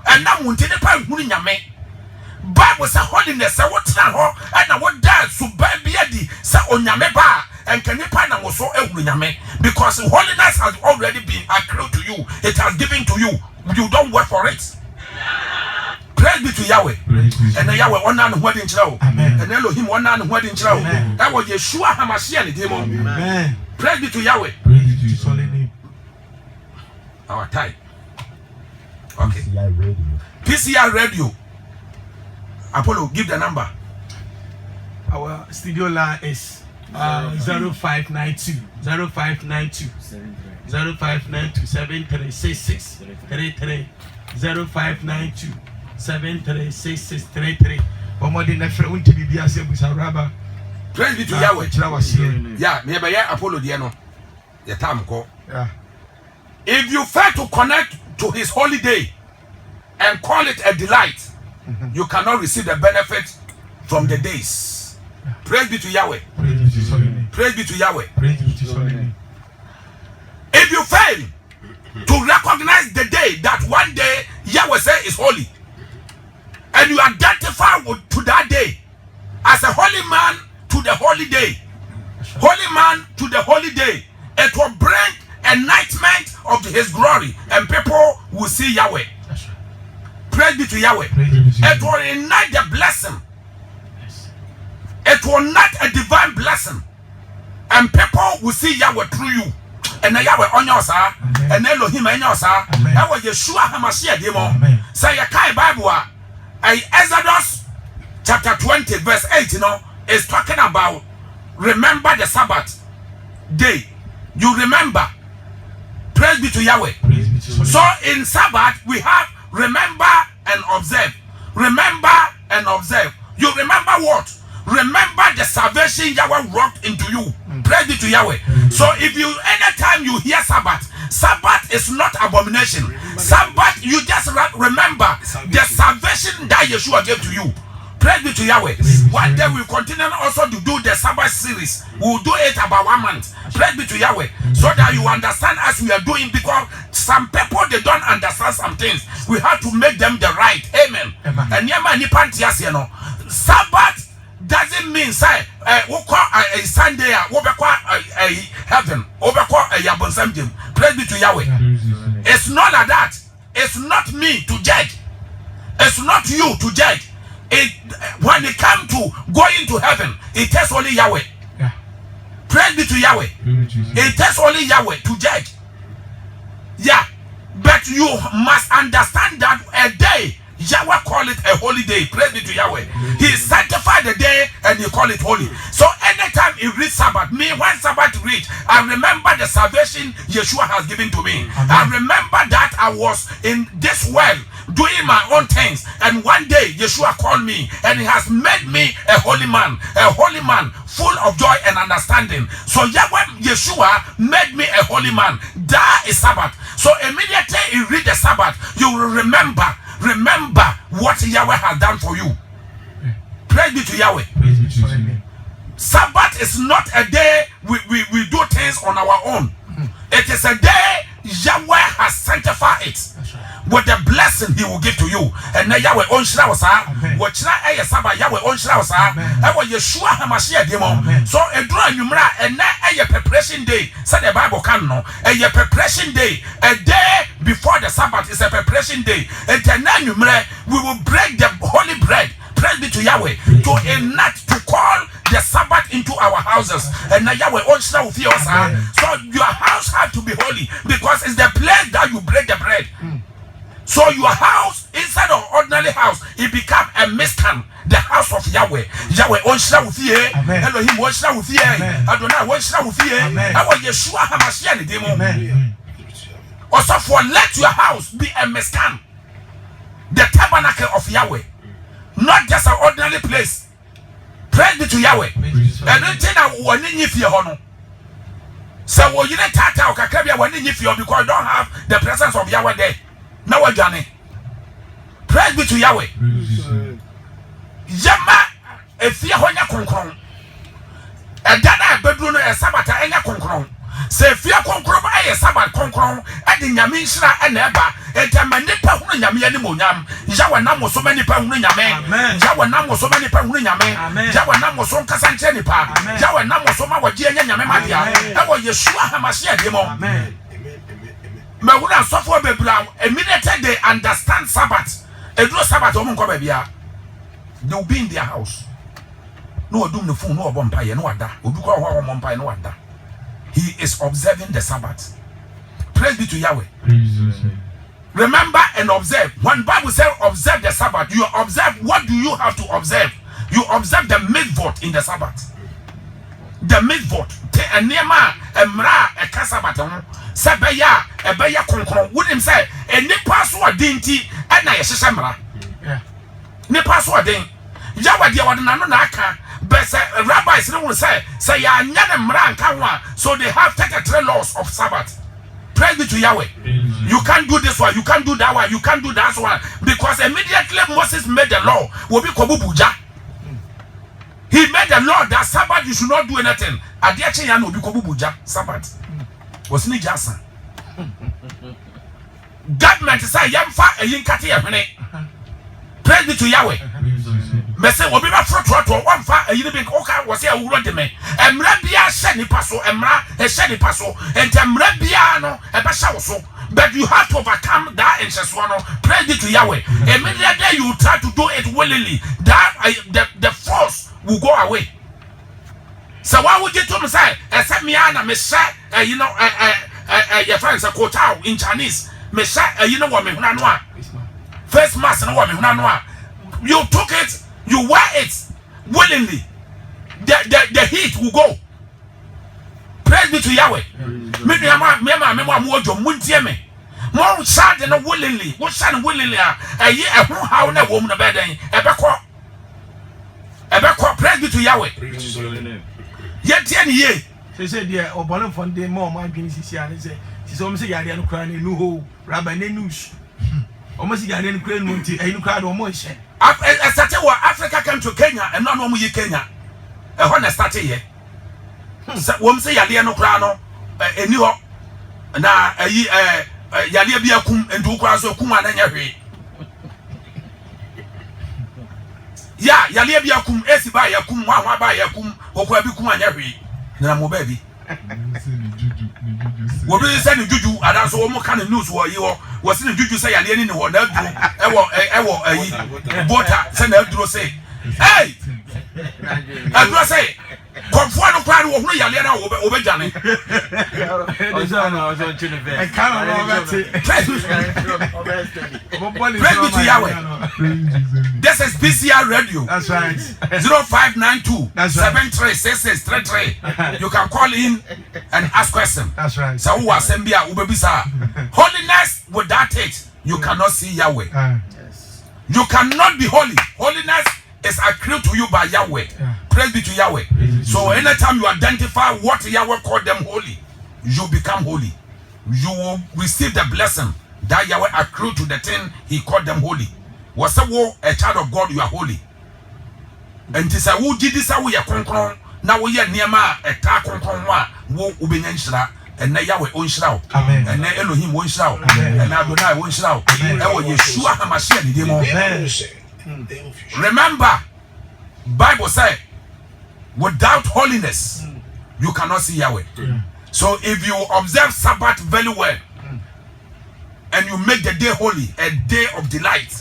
And now Muntinepa Munyame. Bible was a holiness, I want to know, and I want that so baby sa onyame ba and Kanipa na was so elnyame because holiness has already been accrued to you, it has given to you, you don't work for it. Praise be to Yahweh. And the Yahweh one and wedding child. And Elohim one and wedding child. That was Yeshua Hamashia and the demon. Amen. Praise be to Yahweh. Praise be to his holy name. Our time. Okay. PCR radio. Apollo, give the number. Our studio line is 0592 7366 33 0592 736633. Omodi na frɛ wonti bibia se busa raba. Praise be to Yahweh. Yeah, me be Apollo dear no. Your time go. yeah. If you fail to connect to his holy day and call it a delight, you cannot receive the benefit from the days. Praise be to Yahweh. Praise be to his holy name. Praise be to Yahweh. Praise be to his holy name. If you fail to recognize the day that one day Yahweh say is holy, and you identify to that day as a holy man to the holy day, holy man to the holy day, it will bring enlightenment of his glory, and people will see Yahweh. Praise be to Yahweh. It will ignite the blessing. It will not a divine blessing, and people will see Yahweh through you. And Yahweh on your side, and Elohim on your side. That was Yeshua Hamashia demo. Say a Kai Bible. Exodus chapter 20 verse 8, is talking about remember the Sabbath day. You remember. Praise be to Yahweh. So in Sabbath we have remember and observe. Remember and observe. You remember what? Remember the salvation Yahweh wrought into you. Praise be to Yahweh. So if you anytime you hear Sabbath, Sabbath is not abomination. Sabbath, you just remember the salvation that Yeshua gave to you. Praise be to Yahweh. One day we'll continue also to do the Sabbath series. We'll do it about 1 month. Praise be to Yahweh. So that you understand as we are doing, because some people they don't understand some things. We have to make them the right. Amen. And Sabbath doesn't mean say we call a Sunday we call a heaven, we call a yabonsam. Praise be to Yahweh. It's not like that. It's not me to judge. It's not you to judge. It when it comes to going to heaven, it takes only Yahweh. Praise be to Yahweh. It takes only Yahweh to judge. Yeah, but you must understand that a day Yahweh call it a holy day. Praise be to Yahweh. He sanctified the day and he call it holy. So anytime he reads Sabbath, me when Sabbath read, I remember the salvation Yeshua has given to me. I remember that I was in this world doing my own things, and one day Yeshua called me and he has made me a holy man full of joy and understanding. So Yahweh Yeshua made me a holy man. That is Sabbath. So immediately you read the Sabbath, you will remember what Yahweh has done for you. Praise be to Yahweh. Sabbath is not a day we do things on our own. It is a day Yahweh has sanctified it with the blessing he will give to you. And now Yahweh on Shrawasa, what Sabbath Yahweh on Shrawasa, and what Yeshua Hamashia demo. So a draw numera and now a preparation day, said the Bible can know, a preparation day, a day before the Sabbath is a preparation day. And then numera we will break the holy bread. Praise be to Yahweh to enact to call the Sabbath into our houses. And now Yahweh on Shrawasa. So your house has to be holy because it's the place that you break the bread. So your house, instead of ordinary house, it become a Mishkan, the house of Yahweh. Yahweh on Shrawufiye, Elohim on Shrawufiye, Adonai on Shrawufiye, our Yeshua Hamashia the demon. Also for let your house be a Mishkan, the tabernacle of Yahweh, not just an ordinary place. Praise be to Yahweh. And then I want to if you honor. So what you let Tata or Kakabia when if you because you don't have the presence of Yahweh there. Now we're Johnny. Praise be to Yahweh. Yama if you honor concron. And that bedroom a Sabbath and a concron. Say fear concron a Sabbath concron and in Yaminsha and Eba. And Tamanipa Yamianimoniam. Jawanam was so many pounds in Yaman. Jawanam was so many pounds in Yaman. Jawanam was on Casanchenipa. Jawanam was so much Yamadia. That was Yeshua Hamasia Demo. Mawuna software be brown. Immediately they understand Sabbath. A do Sabbath on Kobabia. They'll be in their house. No doom the phone, no bumpire, no other. Ubuka, no other. He is observing the Sabbath. Praise be to Yahweh. Remember and observe. When Bible says observe the Sabbath, you observe. What do you have to observe? You observe the mitzvot in the Sabbath. The mitzvot. And nema emra a kasabaton. Sebeya ebeya konkron. Would him say a password dinti and na yeshamra. Ne password din. Yawa dia wadana no aka. But rabbis don't say ya nyane mra nkanwa. So they have 33 laws of Sabbath. Praise be to Yahweh. You can't do this one, you can't do that one, you can't do that one. Because immediately Moses made the law. He made the law that Sabbath you should not do anything. Adiache ya no bi kobubuja Sabbath. Was ni jasa. Government say yamfa eyinkate ehwene. Praise be to Yahweh. Me say obi ba froto wamfa eyini bi oka wo say awuro de me. Emra bia hye nipa so, emra hye nipa so. Ent emra bia no e be hye wo so. But you have to overcome that incheswano. Praise be to Yahweh. Immediately you try to do it willingly, that the force will go away. So why would you tell me say, except me and me say, you know, your friends are quote out in Chinese. Me say, you know what me hunanwa. First mass and what me hunanwa. You took it, you wear it willingly. The heat will go. Praise be to Yahweh. Me mojo muntie me. Mo sad no willingly. What sad willingly? Ye how na wo mu na beden. Ebekọ. Praise be to Yahweh. Ye tie ne ye. Say there obolo fon dey mo ma adwini sisi ane say. Sisi o me say yare no kra na nu ho. Rabba ne news. O me say yare no kra nu nti ayi kra do mo hye. Started wa Africa came to Kenya and no mo ye Kenya. E ho na start here. Wom say yale no kra no eni ho na ayi yale bia kum endu kra so kum ananya hwe ya yale bia kum esi ba ya kum wa ba ya kum okwa bi kum anya hwe na mo ba bi wo bi say ni juju ada so wo mo kan news wo yi wo say ni juju say yale ni ho na duro ewo ayi bota say na duro say hey aduro say Confort no plan wo hunu yale na wo be jane. Praise be to Yahweh. This is PCR Radio. That's right. 0592 736633. You can call in and ask questions. That's right. So who assembly ubebisa. Holiness without it, you cannot see Yahweh. Yes. You cannot be holy. Holiness is accrued to you by Yahweh. Praise be to Yahweh. So anytime you identify what Yahweh called them holy, you become holy. You will receive the blessing that Yahweh accrued to the thing he called them holy. Was a child of God, you are holy. And this I will did this away a concron. Now we are near ma a car concron wo ubenshra and na Yahweh on shroud. Amen. And na Elohim one shroud. And Adonai one shroud. And Yeshua HaMashiach the demon. Remember, Bible said, without holiness, you cannot see Yahweh. So if you observe Sabbath very well, and you make the day holy, a day of delight,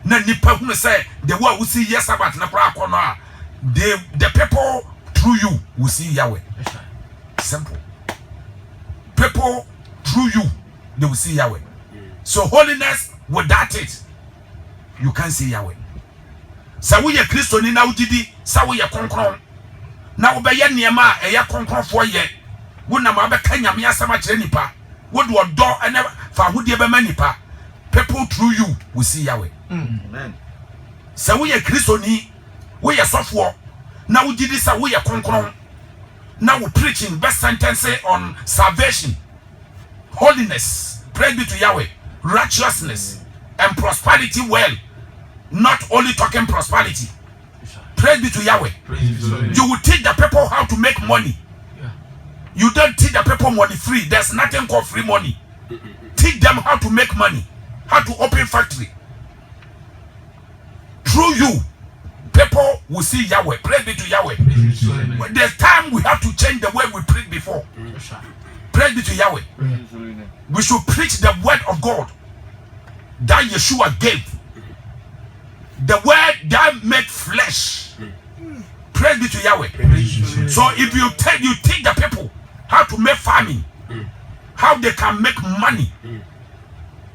then the people say, the one who see yes Sabbath, the people through you will see Yahweh. Simple. People through you, they will see Yahweh. So holiness, without it, you can't see Yahweh. Sa wo ye Kristo ni na wo didi, sa wo ye konkron. Na wo be ye niema e ye konkron fo ye. Wo na ma be ka nyame asama kire nipa. Wo do odo ene fa hodie be ma nipa. People through you will see Yahweh. Amen. Sa wo ye Kristo ni, wo ye sofo. Now we did this away a concron. Now we preaching best sentence on salvation, holiness, praise be to Yahweh, righteousness, and prosperity. Well, not only talking prosperity. Praise be to Yahweh. You will teach the people how to make money. You don't teach the people money free. There's nothing called free money. Teach them how to make money, how to open factory. Through you, people will see Yahweh. Praise be to Yahweh. But there's time we have to change the way we preach before. Praise be to Yahweh. We should preach the word of God that Yeshua gave. The word that made flesh. Praise be to Yahweh. So if you teach the people how to make farming, how they can make money,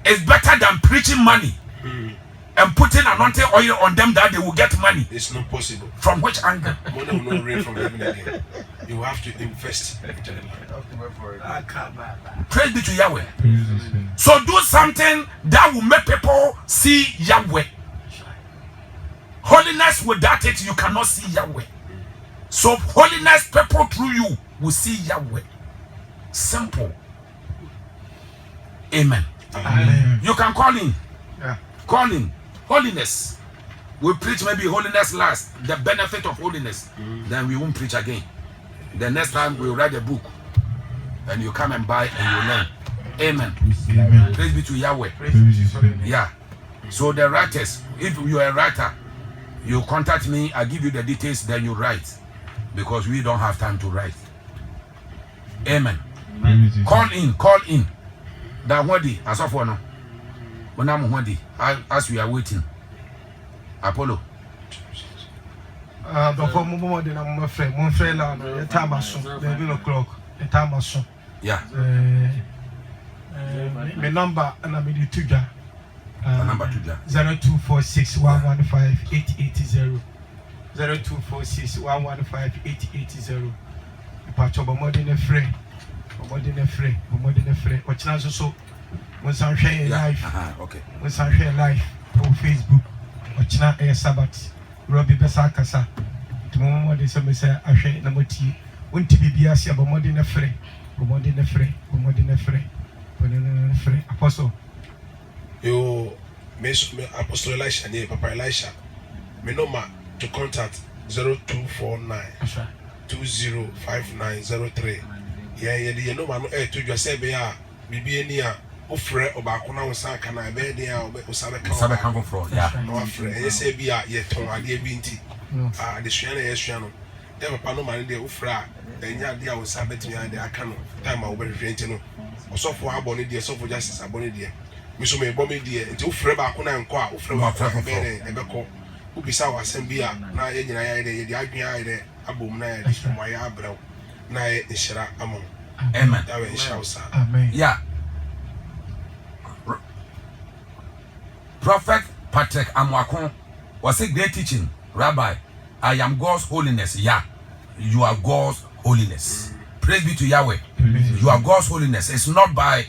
it's better than preaching money and putting anointing oil on them that they will get money. It's not possible. From which angle? Money will not rain from heaven again. You have to invest. Praise be to Yahweh. So do something that will make people see Yahweh. Holiness, without it, you cannot see Yahweh. So holiness, people through you will see Yahweh. Simple. Amen. Amen. You can call in. Yeah. Call in. Holiness. We preach maybe holiness last. The benefit of holiness. Then we won't preach again. The next time we'll write a book. And you come and buy and you learn. Amen. Amen. Praise be to Yahweh. Yeah. So the writers, if you are a writer, you contact me, I give you the details, then you write. Because we don't have time to write. Amen. Call in. That wadi, as of one. When I'm wadi, as we are waiting. Apollo. Before more than I'm afraid, one friend, the time I saw, 11 o'clock, the time I saw. Yeah. My number, and I'm in the Tuja. Number 0246 115 880. 0246 115 880. Pacho more than a friend. More than a friend. What's now so? When some share live. Okay. When some share live on Facebook. What's now a Sabbath. Robbie Besakasa. Tomorrow they say I share number T. Won't be Biasia, but more than a friend. More than a friend. Apostle. You Apostle Elisha, near Papa Elisha. My number to contact 0249 205903. Yeah, you know, man, to just say, be a near Ofre or Bakuna or Sakana, Bedia or Sabe come from. Yeah. No, friend, and say, be a yet on idea binti. The Shana Eshiano. Never Panoman, the Ufra, and Yadia was Sabbath behind the Akano. Time I will be renting. Or so for our bonnet, dear, so for justice, a bonnet dear. Miss May Bommy dear, until Freba Kuna and Qua, Freba Bene, and Beko, who be sour, Sambia, Naya, the Agnia, Abum Naya, my eyebrow, Naya, Shara Amon. Amen. Amen. Yeah. Prophet Patrick Amwakon was a great teaching. Rabbi, I am God's holiness. Yeah, you are God's holiness. Praise be to Yahweh. You are God's holiness. It's not by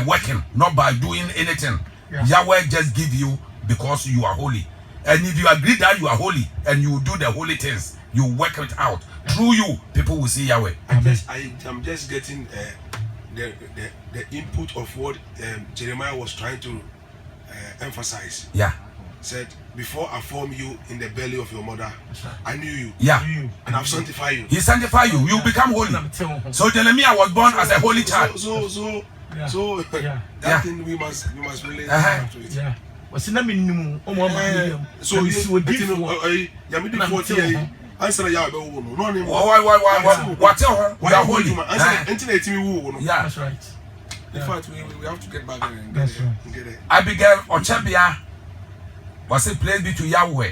working, not by doing anything. Yeah. Yahweh just give you because you are holy. And if you agree that you are holy and you do the holy things, you work it out. Through you, people will see Yahweh. I'm just getting the input of what Jeremiah was trying to emphasize. Yeah. Said, before I formed you in the belly of your mother, I knew you. Yeah. And I've sanctified you. He sanctified you. You become holy. So Jeremiah was born as a holy child. So that thing we must relate to it. Yeah. What's in the minimum? So you did 40. Answer ya be wo no no ne what we are holy. Internet me wo no. Yeah, that's right. In fact, we have to get back there and get it. Abigail Ochebia was a place be to Yahweh.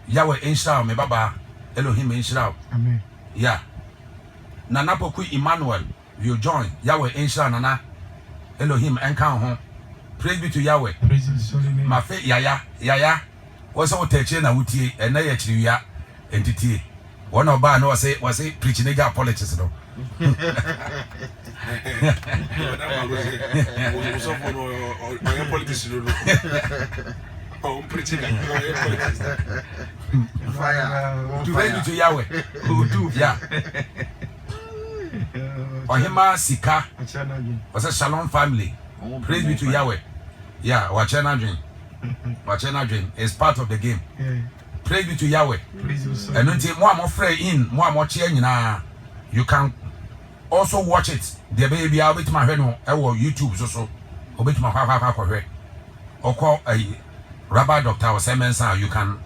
Yahweh Inshallah, me baba Elohim Inshallah. Amen. Yeah. Nana Poku Emmanuel, you join Yahweh Inshallah Nana Elohim enkan ho. Praise be to Yahweh. Praise his holy name. My faith yaya was all teaching na wutie and na ya entity. One of no was say preaching nigga politics no. Oh, pretty guy. Praise be to Yahweh. Yeah. Ohima Sika. Was a Shalom family. Praise be to Yahweh. Yeah, Wachena dream. Wachena dream is part of the game. Praise be to Yahweh. And until more afraid in, more change now. You can also watch it. The baby I'll be to my head on YouTube so. I'll be to my papa. Or call a Rabbi Doctor or Semensa. You can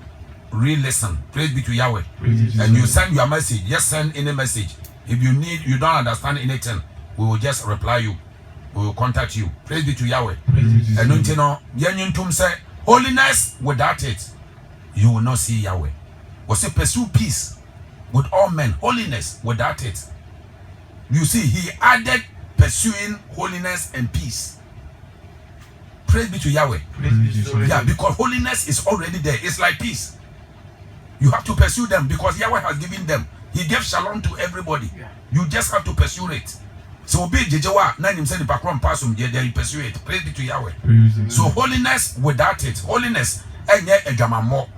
re-listen. Praise be to Yahweh. And you send your message. Just send any message. If you don't understand anything, we will just reply you. We will contact you. Praise be to Yahweh. And until now, Yanyin say, holiness without it, you will not see Yahweh. We say pursue peace with all men. Holiness without it. You see, he added pursuing holiness and peace. Praise be to Yahweh. Yeah, because holiness is already there. It's like peace. You have to pursue them because Yahweh has given them. He gave shalom to everybody. You just have to pursue it. So be Jejewa, na him say the background passum there you pursue it. Praise be to Yahweh. So holiness without it. Holiness enye edwamamo.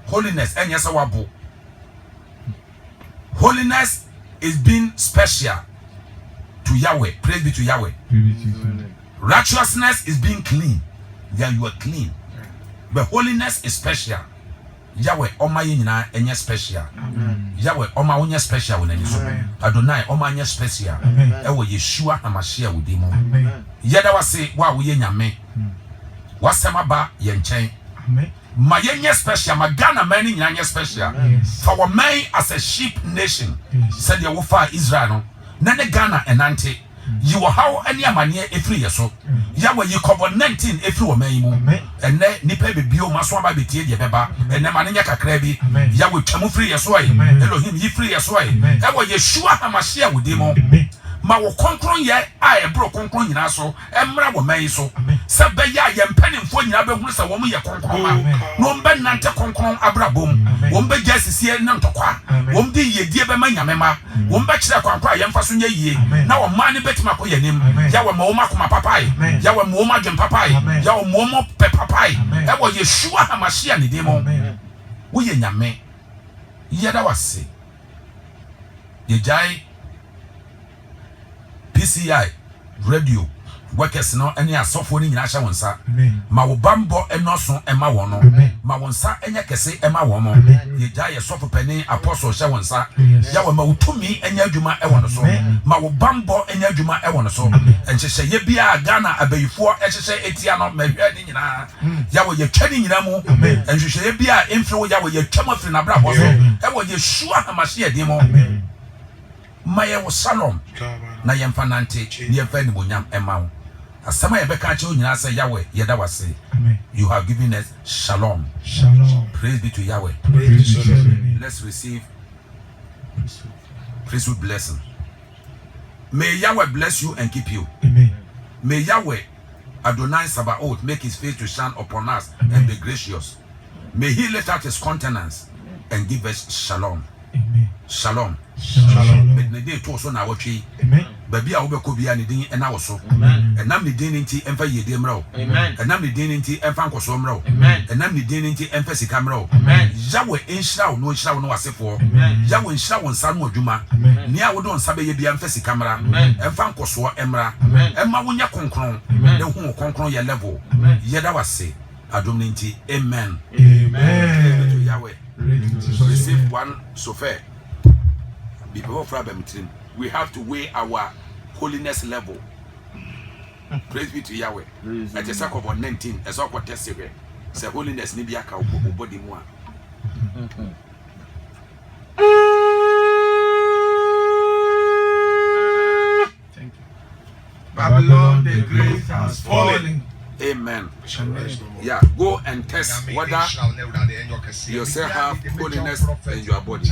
Holiness enye sawabo. Holiness is being special to Yahweh. Praise be to Yahweh. Righteousness is being clean. Yeah, you are clean. But holiness is special. Yahweh, Oma yina enye special. Yahweh, Oma unye special when so. Adonai, Oma enye special. Ewo Yeshua Hamashia udimo. Yeda wase wa uye nyame. Wasema ba yenchen. Ma yenye special. Ma Ghana many yenye special. For our men as a sheep nation. Said ya wufa Israel no. Nene Ghana enante. You will how any amania every year so. Yahweh you cover 19 every woman. And then nipe be bio maswaba be tie beba. And then mananya kakrebi. Yahweh chamu free yeswai. Elohim ye free yeswai. Yahweh Yeshua Hamashia with demo. Ma wo konkron ye a bro konkron nyina so emra wo man so se be ya ye mpanimfo nyina be hunu se wo mu ye konkron ma no mbe nante konkron abrabom wo mbe jasisi na ntokwa wo mde yedie be manyame ma wo mbe kire kwankwa ye mfa so nya yie na wo man ne betima ko yanim ya wo ma wo makoma papai ya wo ma wo madwen papai ya wo mo pe papai e wo Yeshua Hamashia ne demo wo ye nyame yeda wase ye jai PCI radio workers no any asofo ni nyina hye wonsa ma wo bambo enoso ema wono ma wonsa enya kese ema womo ye gya ye sofo pani apostle hye wonsa ya wo ma utumi enya adwuma e wono so ma wo bambo enya adwuma e wono so enhyehye ye bia Ghana abayifo ehyehye etia no ma hwe ni nyina ya wo ye twani nyina mu enhyehye ye bia emfre wo ya wo ye twam afri na bra bo so e wo Yeshua Hamashia demo maye wo shalom na yemfa nante yemfa ni bonyam emawo asama ye beka che onyina say Yahweh yeda wase you have given us shalom. Praise be to Yahweh. Let's receive priesthood blessing. May Yahweh bless you and keep you. May Yahweh Adonai Sabaoth make his face to shine upon us and be gracious. May he lift out his countenance and give us shalom. Shalom. But the day to so na watchi. Baby a wobeko bia ne din ena woso. Enam ne din nti emfa yede mra. Enam ne din nti emfa nkoso mra. Enam ne din nti emfa sika mra. Yahweh enhira wo no enhira wo no wasefo. Yahweh enhira wo nsa no adwuma. Ni a wo do nsa be ye bia emfa sika mra. Emfa nkoso emra. Emma wo nya konkron. Ne hu konkron ye level. Yeda wase. Adom nti amen. Amen. To Yahweh. Receive one sofer. Before we have to weigh our holiness level. Praise be to Yahweh. At the circle of 19, as of what tested, say holiness nibiaka body more. Thank you. Babylon the Great has fallen. Amen. Yeah, go and test whether you still have holiness in your body.